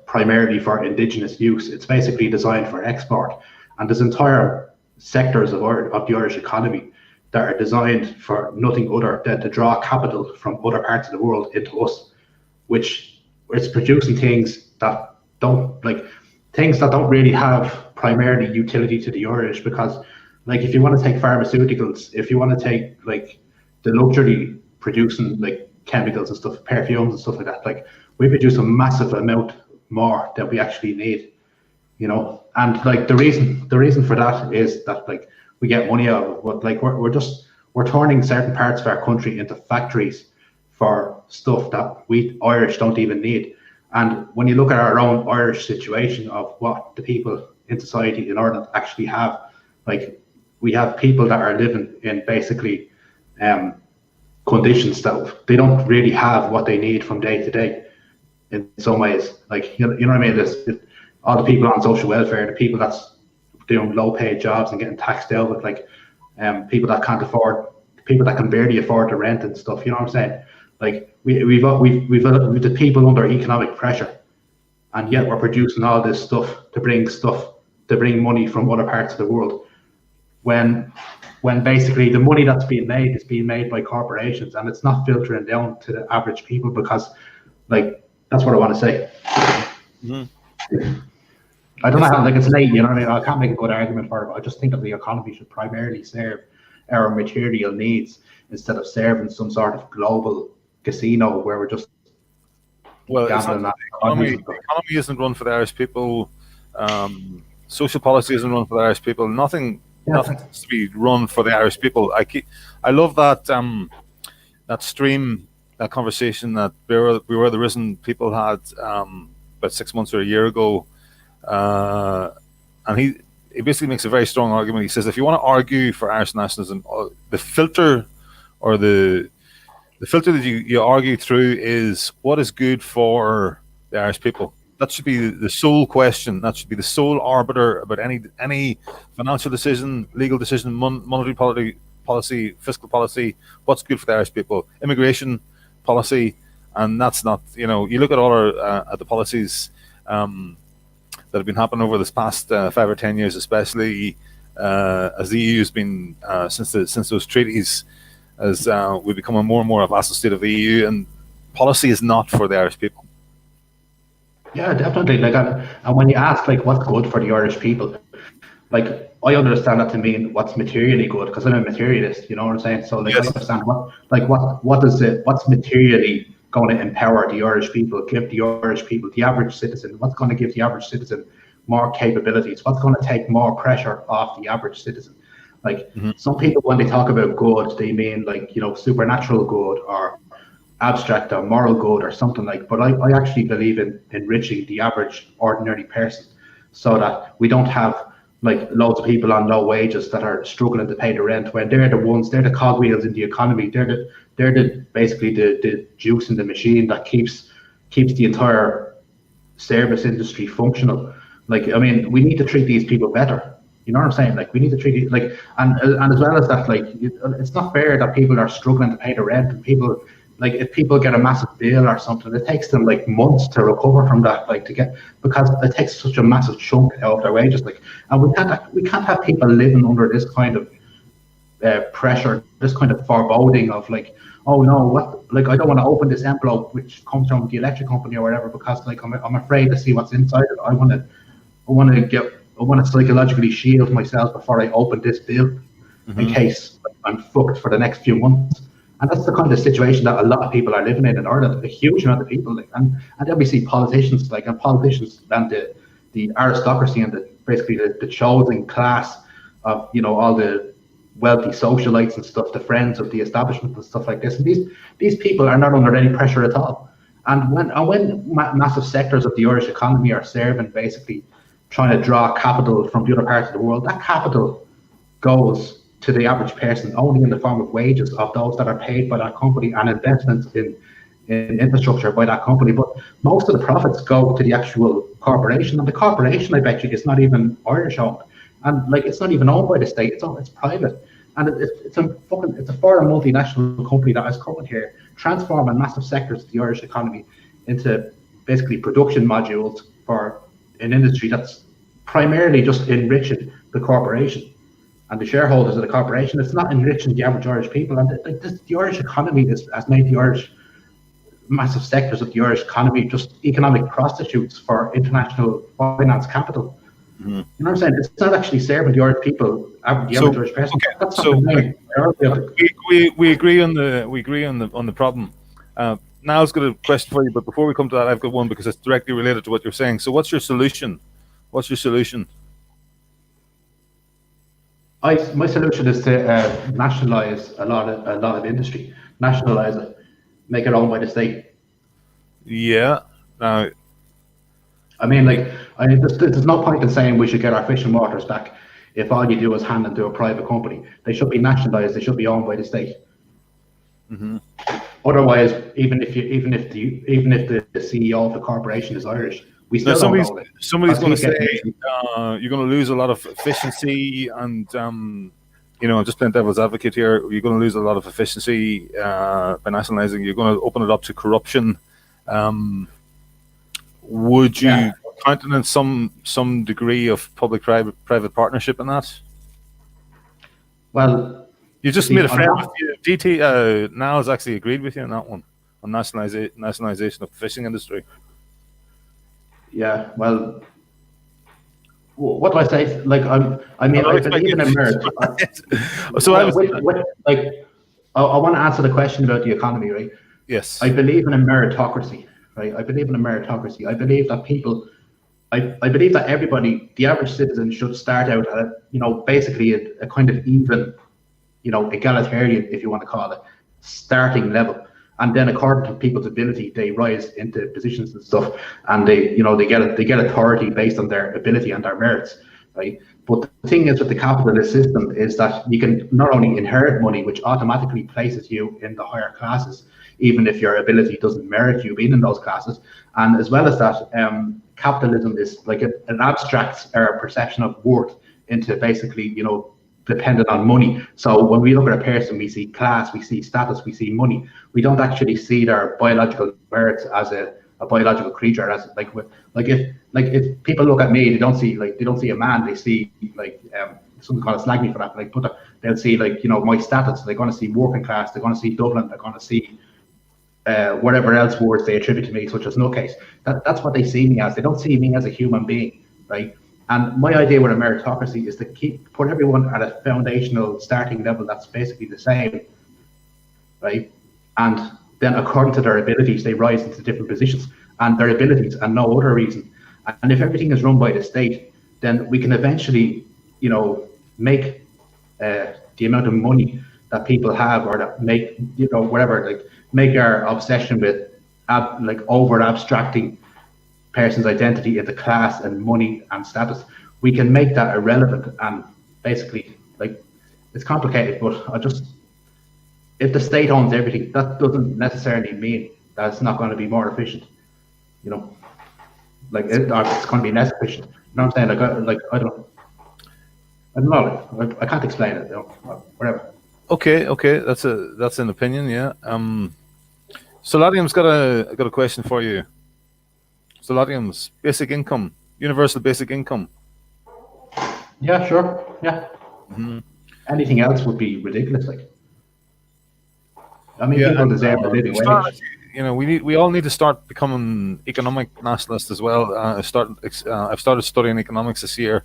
primarily for indigenous use. It's basically designed for export, and there's entire sectors of the Irish economy that are designed for nothing other than to draw capital from other parts of the world into us, which it's producing things that don't really have primarily utility to the Irish, because like if you want to take pharmaceuticals, if you want to take like the luxury producing like chemicals and stuff, perfumes and stuff like that, like we produce a massive amount more than we actually need, and like the reason for that is that like we get money out of it, but like we're turning certain parts of our country into factories for stuff that we Irish don't even need. And when you look at our own Irish situation of what the people in society in Ireland actually have, like we have people that are living in basically conditions that they don't really have what they need from day to day in some ways. Like, you know what I mean? There's all the people on social welfare, the people that's doing low paid jobs and getting taxed out with like people that can barely afford the rent and stuff, you know what I'm saying? Like we've the people under economic pressure, and yet we're producing all this stuff to bring money from other parts of the world, when basically the money that's being made is being made by corporations, and it's not filtering down to the average people, because like that's what I want to say. Mm-hmm. I don't know how, like, it's late, you know what I mean? I can't make a good argument for it, but I just think that the economy should primarily serve our material needs instead of serving some sort of global casino where we're just gambling. The economy isn't run for the Irish people. Social policy isn't run for the Irish people. Nothing has to be run for the Irish people. I love that that conversation that Beware the Risen people had about 6 months or a year ago. And he basically makes a very strong argument. He says if you want to argue for Irish nationalism, the filter that you argue through is what is good for the Irish people. That should be the sole question. That should be the sole arbiter about any financial decision, legal decision, monetary policy, fiscal policy. What's good for the Irish people? Immigration policy, and that's not. You look at all our the policies that have been happening over this past 5 or 10 years, especially as the EU has been since those treaties, as we become more and more a vassal state of the EU, and policy is not for the Irish people. Yeah, definitely. Like, and when you ask like what's good for the Irish people, like I understand that to mean what's materially good, because I'm a materialist. You know what I'm saying? So like, yes. I understand what's materially going to empower the Irish people, give the Irish people, the average citizen, what's going to give the average citizen more capabilities, what's going to take more pressure off the average citizen. Like some people, when they talk about good, they mean like, supernatural good or abstract or moral good or something like, but I actually believe in enriching the average ordinary person, so that we don't have like loads of people on low wages that are struggling to pay the rent, when they're the cogwheels in the economy. They're basically the juice in the machine that keeps the entire service industry functional. Like, I mean, we need to treat these people better. You know what I'm saying? Like, we need to treat it like, and as well as that, like, it's not fair that people are struggling to pay the rent, and people, like, if people get a massive bill or something, it takes them like months to recover from that, like because it takes such a massive chunk out of their wages. Like, and we can't have people living under this kind of pressure, this kind of foreboding of like, oh no, what, like, I don't want to open this envelope which comes from the electric company or whatever, because like I'm afraid to see what's inside it. I want to psychologically shield myself before I open this bill in case I'm fucked for the next few months. And that's the kind of situation that a lot of people are living in Ireland, a huge amount of people. Like, and then we see politicians, like, and politicians and the aristocracy and basically the chosen class of, all the wealthy socialites and stuff, the friends of the establishment and stuff like this. And these people are not under any pressure at all. And when massive sectors of the Irish economy are serving, basically trying to draw capital from the other parts of the world, that capital goes to the average person only in the form of wages of those that are paid by that company and investments in infrastructure by that company. But most of the profits go to the actual corporation, and the corporation, I bet you, is not even Irish owned, and like it's not even owned by the state. It's private, and it's a foreign multinational company that has come here, transforming massive sectors of the Irish economy into basically production modules for an industry that's primarily just enriching the corporation and the shareholders of the corporation. It's not enriching the average Irish people, and the Irish economy has made the Irish massive sectors of the Irish economy just economic prostitutes for international finance capital. You know what I'm saying? It's not actually serving the Irish people, the average Irish person. Okay, that's so we agree on the problem. Now I've got a question for you, but before we come to that, I've got one because it's directly related to what you're saying. So what's your solution? What's your solution? My solution is to nationalise a lot of industry, nationalise it, make it owned by the state. Yeah. I mean, there's no point in saying we should get our fishing waters back if all you do is hand them to a private company. They should be nationalised. They should be owned by the state. Mm-hmm. Otherwise, even if the CEO of the corporation is Irish, we still don't know it. Somebody's going to say you're going to lose a lot of efficiency, and just playing devil's advocate here, you're going to lose a lot of efficiency by nationalising. You're going to open it up to corruption. Would you countenance some degree of public-private partnership in that? Well, you just made a friend with you. DT Niall's actually agreed with you on that one, on nationalisation of the fishing industry. Yeah, well, what do I say? Like, I believe in America. I want to answer the question about the economy, right? Yes. I believe in a meritocracy, right? I believe in a meritocracy. I believe that people, I believe that everybody, the average citizen, should start out at, basically a kind of even, egalitarian, if you want to call it, starting level. And then according to people's ability, they rise into positions and stuff, and they get authority based on their ability and their merits, right? But the thing is with the capitalist system is that you can not only inherit money, which automatically places you in the higher classes, even if your ability doesn't merit you being in those classes, and as well as that, capitalism is like an abstract perception of worth into basically, dependent on money. So when we look at a person, we see class, we see status, we see money. We don't actually see their biological merits as a biological creature. As if people look at me, they don't see a man. They see something called slag me for that. But they'll see my status. They're going to see working class. They're going to see Dublin. They're going to see whatever else words they attribute to me, such as nutcase. That's what they see me as. They don't see me as a human being, right? And my idea with a meritocracy is to put everyone at a foundational starting level that's basically the same, right? And then according to their abilities, they rise into different positions, and their abilities and no other reason. And if everything is run by the state, then we can eventually, make the amount of money that people have, or that make, make our obsession with over abstracting person's identity into class and money and status, we can make that irrelevant. And basically, it's complicated, but if the state owns everything, that doesn't necessarily mean that it's not going to be more efficient, it's going to be less efficient. You know what I'm saying? I don't know. I can't explain it. Whatever. Okay. That's an opinion. Yeah. Solatium's got a question for you. Solatium's basic income, universal basic income. Yeah, sure. Yeah. Mm-hmm. Anything else would be ridiculous. People deserve a living wage. We all need to start becoming economic nationalists as well. I've started studying economics this year.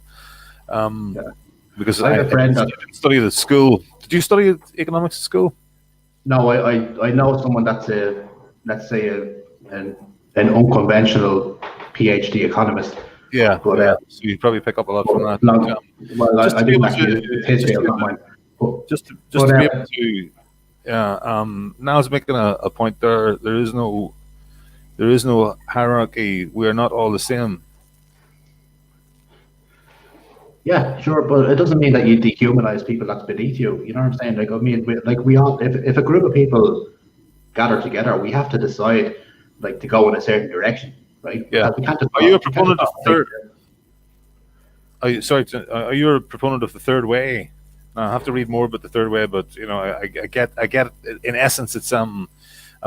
Because I have a friend that studied at school. Did you study economics at school? No, I know someone that's let's say an unconventional PhD economist. Yeah, but so you probably pick up a lot from that. I didn't actually his field, not mine. Just to be able to, now is making a point there. There is no hierarchy. We are not all the same. Yeah, sure, but it doesn't mean that you dehumanize people that's beneath you. You know what I'm saying? Like, I mean, we all, if a group of people gather together, we have to decide, like, to go in a certain direction, right? Yeah. Because we can't just. Are you a proponent of the third? Are you a proponent of the third way? I have to read more about the third way, but you know, I get. In essence, it's a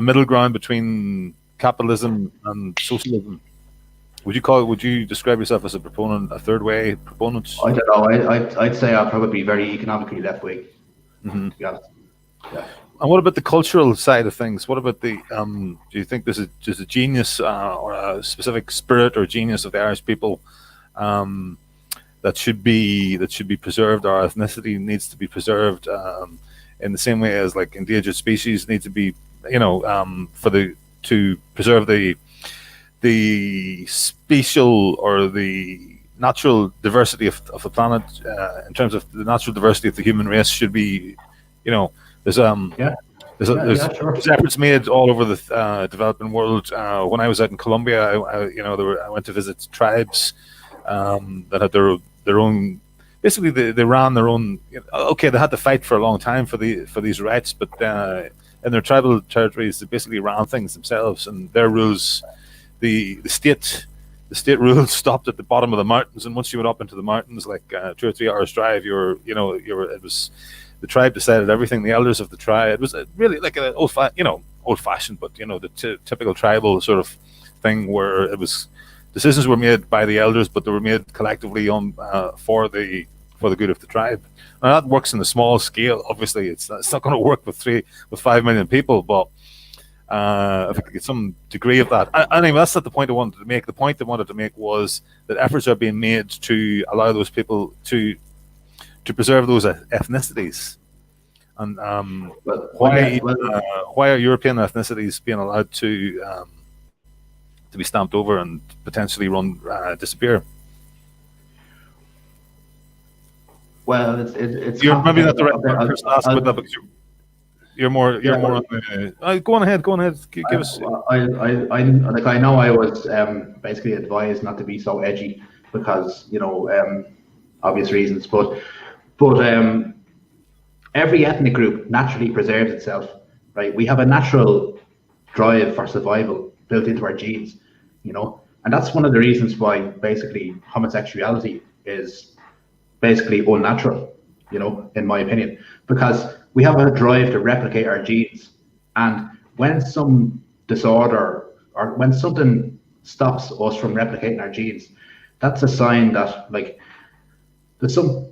middle ground between capitalism and socialism. Would you describe yourself as a proponent, a third way proponent? I don't know. I'd say I'll probably be very economically left wing. Mm-hmm. To be honest. Yeah. And what about the cultural side of things? What about the? Do you think there's a genius or a specific spirit or genius of the Irish people that should be preserved? Our ethnicity needs to be preserved in the same way as like endangered species need to be, you know, to preserve the spatial or the natural diversity of the planet in terms of the natural diversity of the human race should be, you know, there's efforts made all over the developing world. When I was out in Colombia, I went to visit tribes that had their own. Basically, they ran their own. Okay, they had to fight for a long time for these rights, but in their tribal territories, they basically ran things themselves, and their rules. The state rules stopped at the bottom of the mountains, and once you went up into the mountains, like 2 or 3 hours drive, it was the tribe decided everything. The elders of the tribe. It was really like an old-fashioned, but the typical tribal sort of thing where it was decisions were made by the elders, but they were made collectively for the good of the tribe. Now that works in a small scale. Obviously, it's not going to work with 5 million people, but if we could get some degree of that. Anyway, that's not the point I wanted to make. The point I wanted to make was that efforts are being made to allow those people to preserve those ethnicities. And why are European ethnicities being allowed to be stamped over and potentially disappear? Well, it's you're maybe not the right person to ask about that because you're more on the. Go on ahead. Give us. I know I was basically advised not to be so edgy because obvious reasons, but every ethnic group naturally preserves itself, right? We have a natural drive for survival built into our genes, and that's one of the reasons why basically homosexuality is basically unnatural, in my opinion, because we have a drive to replicate our genes, and when some disorder or when something stops us from replicating our genes, that's a sign that there's some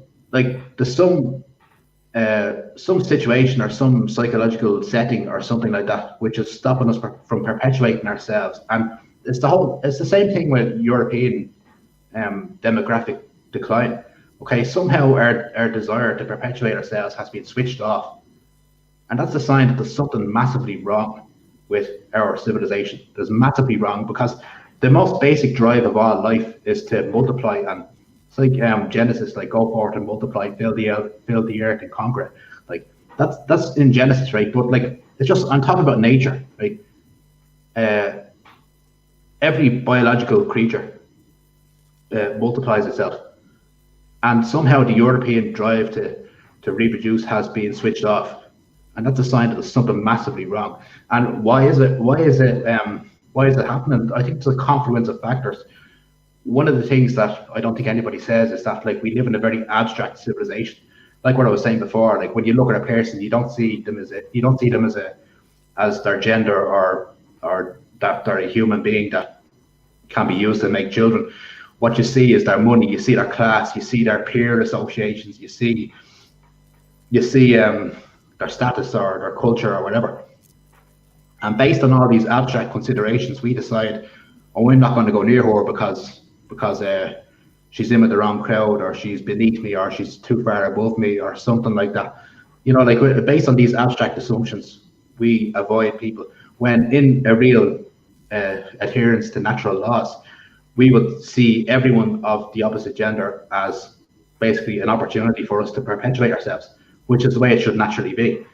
situation or some psychological setting or something like that which is stopping us from perpetuating ourselves. And it's the same thing with European demographic decline. Okay, somehow our desire to perpetuate ourselves has been switched off, and that's a sign that there's something massively wrong with our civilization. There's massively wrong, because the most basic drive of all life is to multiply, and it's like Genesis, like go forth and multiply, fill the earth and conquer it. Like that's in Genesis, right? But it's just, I'm talking about nature, right? Every biological creature multiplies itself, and somehow the European drive to reproduce has been switched off, and that's a sign that there's something massively wrong. And why is it happening? I think it's a confluence of factors. One of the things that I don't think anybody says is that we live in a very abstract civilization. Like what I was saying before, when you look at a person, you don't see them as their gender or that they're a human being that can be used to make children. What you see is their money, you see their class, you see their peer associations, you see their status or their culture or whatever. And based on all these abstract considerations, we decide, oh, I'm not going to go near her because she's in with the wrong crowd, or she's beneath me, or she's too far above me, or something like that. Based on these abstract assumptions, we avoid people, when in a real adherence to natural laws, we would see everyone of the opposite gender as basically an opportunity for us to perpetuate ourselves, which is the way it should naturally be,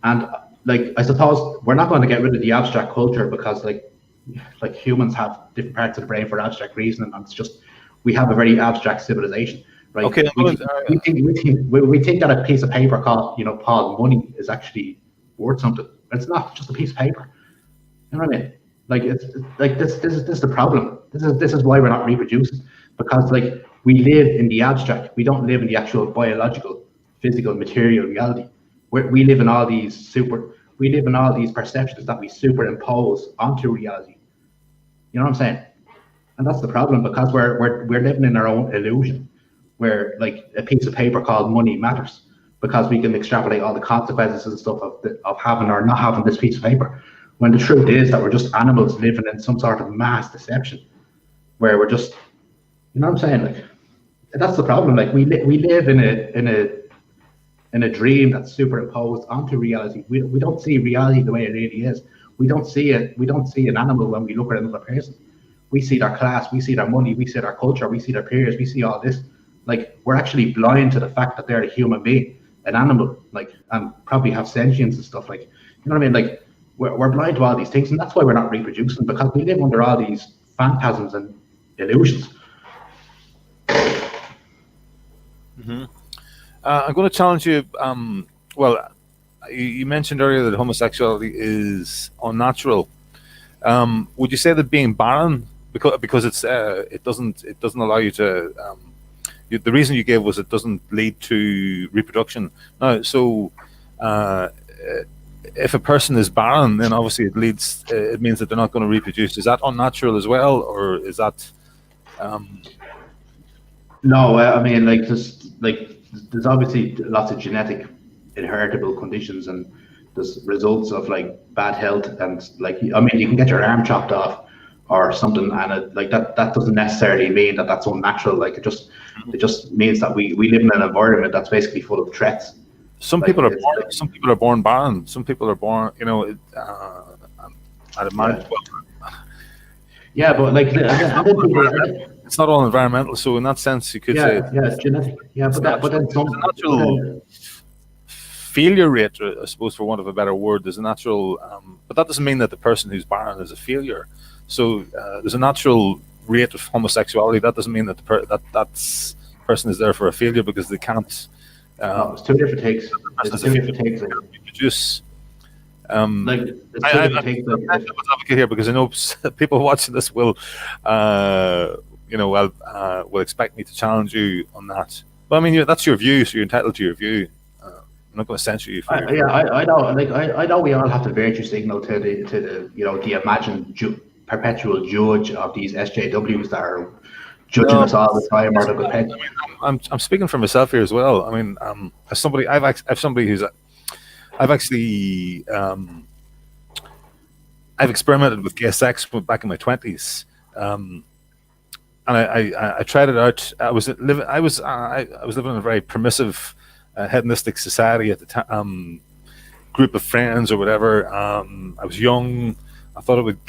And I suppose we're not going to get rid of the abstract culture, because humans have different parts of the brain for abstract reasoning, and it's just, we have a very abstract civilization, Right? Okay. We think that a piece of paper called, called money is actually worth something. It's not just a piece of paper. You know what I mean? Like it's like this is the problem. This is why we're not reproducing, because like we live in the abstract. We don't live in the actual biological, physical, material reality. We live in all these perceptions that we superimpose onto reality. You know what I'm saying? And that's the problem, because we're living in our own illusion, where like a piece of paper called money matters, because we can extrapolate all the consequences and stuff of having or not having this piece of paper. When the truth is that we're just animals living in some sort of mass deception, where we're just, you know what I'm saying? Like that's the problem. Like we live in a dream that's superimposed onto reality. We don't see reality the way it really is. We don't see it. We don't see an animal when we look at another person. We see their class, we see their money, we see their culture, we see their peers, we see all this. Like we're actually blind to the fact that they're a human being, an animal, like, and probably have sentience and stuff. Like, you know what I mean? Like we're blind to all these things, and that's why we're not reproducing, because we live under all these phantasms and illusions. Mm-hmm. I'm going to challenge you. Well, you mentioned earlier that homosexuality is unnatural. Would you say that being barren, because it doesn't allow you to, the reason you gave was it doesn't lead to reproduction. Now, so if a person is barren, then obviously it means that they're not going to reproduce. Is that unnatural as well, or is that? No, I mean, there's obviously lots of genetic inheritable conditions, and there's results of like bad health, and like, I mean, you can get your arm chopped off or something, and that doesn't necessarily mean that that's unnatural. Like it just means that we live in an environment that's basically full of threats. Some people are born barren. Some people are born, I'd imagine. Yeah, but like it's not all environmental. So in that sense, you could say it's genetic. Yeah, but then some natural failure rate, I suppose, for want of a better word. There's a natural, but that doesn't mean that the person who's barren is a failure. So there's a natural rate of homosexuality. That doesn't mean that that person is there for a failure, because they can't. No, it's two different takes. It's two different takes. Reproduce. I'm advocate here, because I know people watching this will expect me to challenge you on that. But I mean, that's your view, so you're entitled to your view. I'm not going to censor you. I know. Like I know we all have the virtue signal to the imagined perpetual judge of these SJWs that are judging us all the time. I'm speaking for myself here as well. I mean, as somebody, I've actually I've experimented with gay sex back in my 20s, and I tried it out. I was living in a very permissive, hedonistic society at the time. Group of friends or whatever. I was young. I thought I would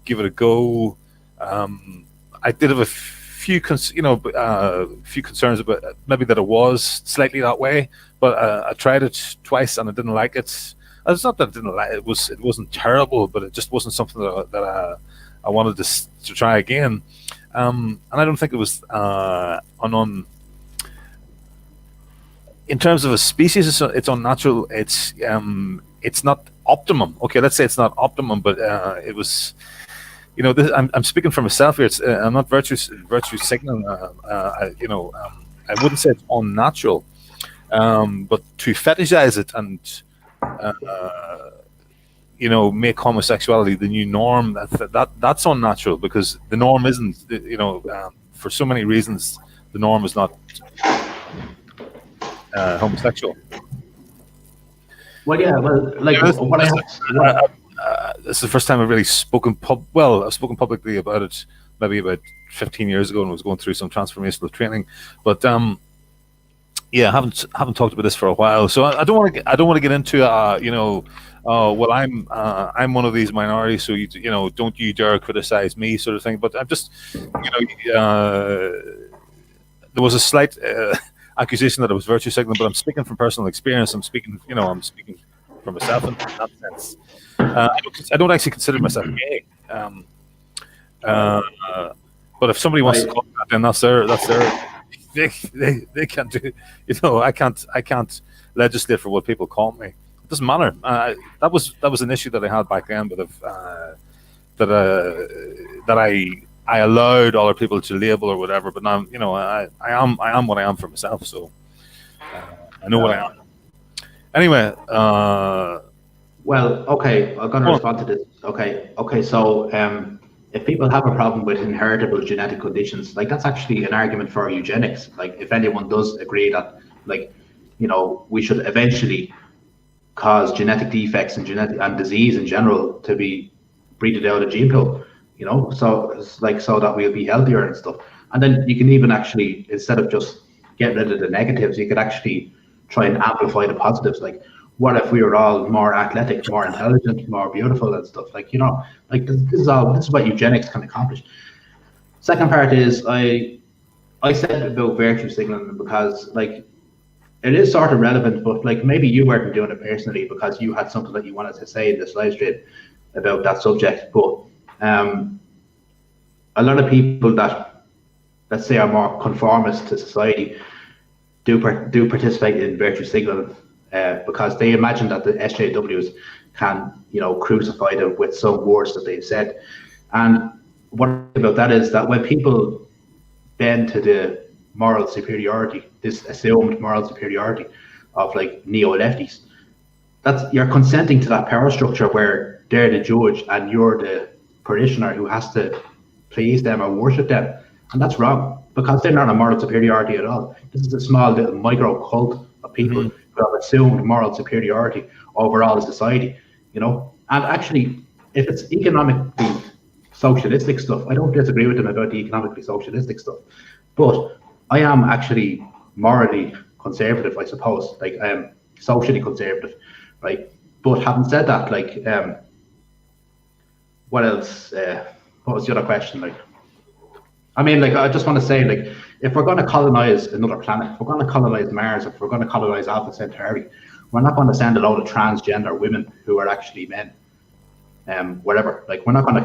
give it a go. I did have a few concerns about maybe that it was slightly that way, but I tried it twice and I didn't like it. It's not that I didn't like it; it wasn't terrible, but it just wasn't something that I wanted to try again. And I don't think it was in terms of a species, it's unnatural. It's not optimum. Okay, let's say it's not optimum, but it was. I'm speaking for myself here. I'm not virtue signaling. I wouldn't say it's unnatural, but to fetishize it and make homosexuality the new norm, that's unnatural, because the norm isn't. For so many reasons, the norm is not homosexual. Well, yeah. Well, like this is the first time I've really spoken. I've spoken publicly about it maybe about 15 years ago, and was going through some transformational training. But I haven't talked about this for a while. So I don't want to get into well, I'm one of these minorities, so don't you dare criticize me, sort of thing. But I'm just there was a slight accusation that I was virtue signaling, but I'm speaking from personal experience. I'm speaking for myself in that sense. I don't actually consider myself gay. But if somebody wants to call me that, then that's their they can't do. I can't legislate for what people call me. It doesn't matter. That was an issue that I had back then, but that I allowed other people to label or whatever. But now, I am what I am for myself. So I know what I am. Anyway. Well, okay, I'm going to respond to this. Okay. So, if people have a problem with inheritable genetic conditions, like that's actually an argument for eugenics. Like, if anyone does agree that, like, we should eventually cause genetic defects and disease in general to be breeded out of gene pool, so it's like so that we'll be healthier and stuff. And then you can even actually, instead of just get rid of the negatives, you could actually try and amplify the positives. Like, what if we were all more athletic, more intelligent, more beautiful and stuff? Like, like this is what eugenics can accomplish. Second part is I said about virtue signaling because, like, it is sort of relevant, but like maybe you weren't doing it personally because you had something that you wanted to say in this live stream about that subject. But a lot of people that, let's say, are more conformist to society do participate in virtue signaling. Because they imagine that the SJWs can, crucify them with some words that they've said. And what about that is that when people bend to the moral superiority, this assumed moral superiority of like neo-lefties, you're consenting to that power structure where they're the judge and you're the parishioner who has to please them or worship them. And that's wrong, because they're not a moral superiority at all. This is a small little micro cult of people who have assumed moral superiority over all society, And actually, if it's economically socialistic stuff, I don't disagree with them about the economically socialistic stuff. But I am actually morally conservative, I suppose. Like, I am socially conservative, right? But having said that, like, what else? What was the other question? Like, I mean, like, I just want to say, like, if we're going to colonize another planet, if we're going to colonize Mars, if we're going to colonize Alpha Centauri, we're not going to send a load of transgender women who are actually men, whatever. Like, we're not going to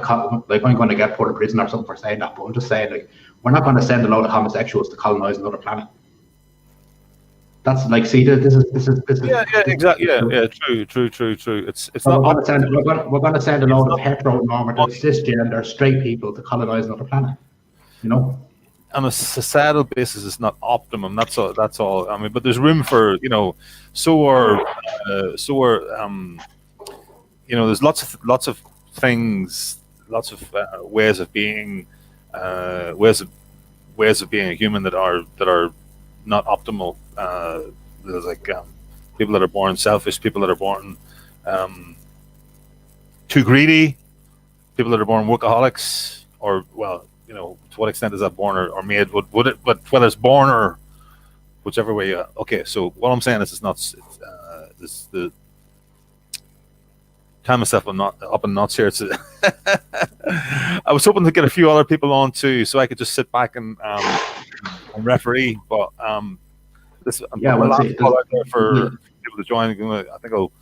like, I'm going to get put in prison or something for saying that, but I'm just saying, like, we're not going to send a load of homosexuals to colonize another planet. That's like, see, this is exactly, yeah, true. It's so not. We're going to send a load of heteronormative cisgender straight people to colonize another planet, On a societal basis, it's not optimum. That's all. I mean, but there's room for there's lots of things, lots of ways of being, ways of being a human that are not optimal. There's like people that are born selfish, people that are born too greedy, people that are born workaholics, or to what extent is that born or made? Would it? But whether it's born or whichever way. Okay, so what I'm saying is, it's not. It's the time myself up in knots here. I was hoping to get a few other people on too, so I could just sit back and referee. But this we'll see. Call out there for people to join. I think I'll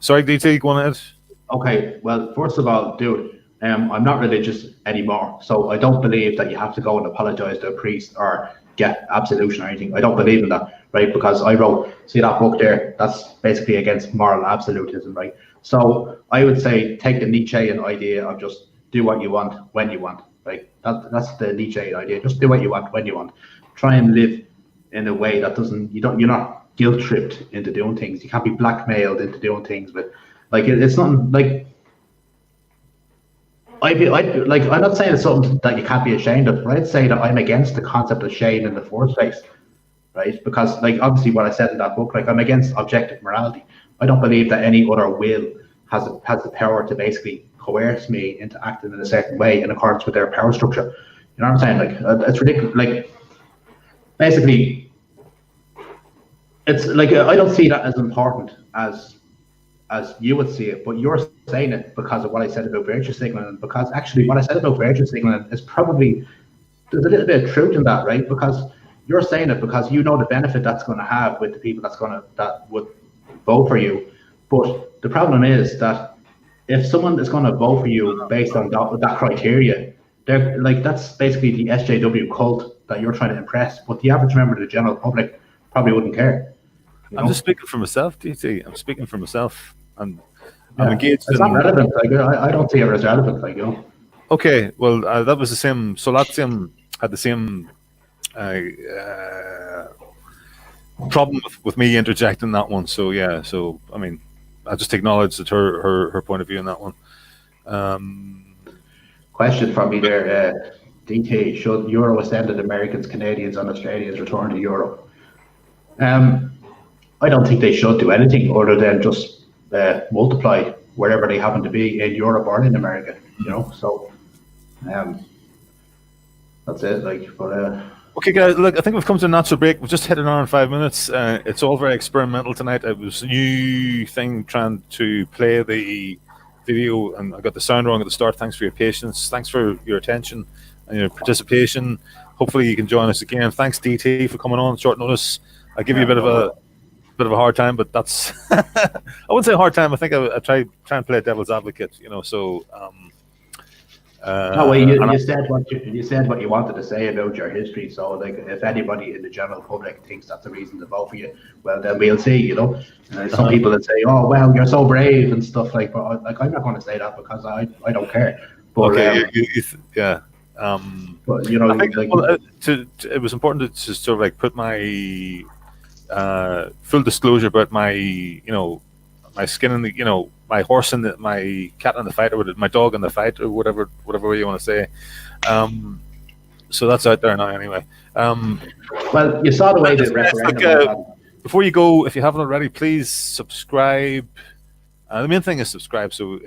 sorry, DT, go on ahead. Okay, well, first of all, dude, I'm not religious anymore, so I don't believe that you have to go and apologize to a priest or get absolution or anything. I don't believe in that, right? Because I wrote, see that book there, that's basically against moral absolutism, right? So I would say take the Nietzschean idea of just do what you want when you want, right? That's the Nietzschean idea. Just do what you want when you want. Try and live in a way that you're not guilt tripped into doing things. You can't be blackmailed into doing things, but like it's not like I'm not saying it's something that you can't be ashamed of, but I'd say that I'm against the concept of shame in the first place, right? Because like obviously what I said in that book, like I'm against objective morality. I don't believe that any other will has the power to basically coerce me into acting in a certain way in accordance with their power structure. You know what I'm saying? Like it's ridiculous. Like basically, it's like I don't see that as important as you would see it, but you're saying it because of what I said about virtue signaling, because actually what I said about virtue signaling is probably, there's a little bit of truth in that, right? Because you're saying it because you know the benefit that's going to have with the people that would vote for you. But the problem is that if someone is going to vote for you based on that criteria, they're like, that's basically the SJW cult that you're trying to impress. But the average member of the general public probably wouldn't care. I'm just speaking for myself, DT. I'm speaking for myself. I'm engaged. It's not relevant. Like, I don't see it as relevant. Like, Okay, well, that was the same. So that same had the same problem with me interjecting that one. So yeah. So I mean, I just acknowledge that her point of view in that one. Question from me there, DT. Should Euro extended Americans, Canadians, and Australians return to Europe? I don't think they should do anything other than just multiply wherever they happen to be in Europe or in America. You know, so that's it. Like, but. Okay, guys, look, I think we've come to a natural break. We've just hit an hour and 5 minutes. It's all very experimental tonight. It was a new thing trying to play the video, and I got the sound wrong at the start. Thanks for your patience. Thanks for your attention and your participation. Hopefully you can join us again. Thanks, DT, for coming on short notice. I give you a bit of a hard time, but that's I wouldn't say a hard time. I think I try and play devil's advocate, you know. So no way. You said what you wanted to say about your history. So, like, if anybody in the general public thinks that's a reason to vote for you, well, then we'll see. You know, some people that say, "Oh, well, you're so brave" and stuff like. But like, I'm not going to say that because I don't care. But, okay, yeah. But you know, I think, like, it was important to sort of like put my full disclosure about my, you know, my skin in the, you know, my horse in the, my cat in the fight, or my dog in the fight, or whatever way you want to say. So that's out there now anyway. Well, you saw the way the referendum. Before you go, if you haven't already, please subscribe. The main thing is subscribe, so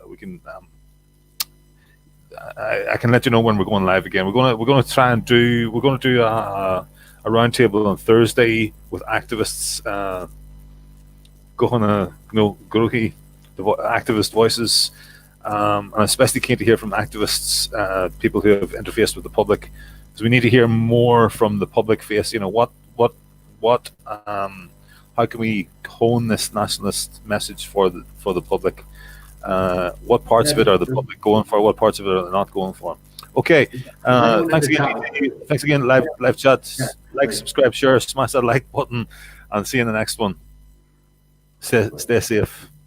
we can. I can let you know when we're going live again. We're going to do a roundtable on Thursday with activists. Grohi, the activist voices, and I'm especially keen to hear from activists, people who have interfaced with the public, because we need to hear more from the public face. You know, how can we hone this nationalist message for the public? What parts of it are the public going for? What parts of it are they not going for? Okay. Thanks again. Live chat. Like, subscribe, share, smash that like button, and see you in the next one. Stay safe.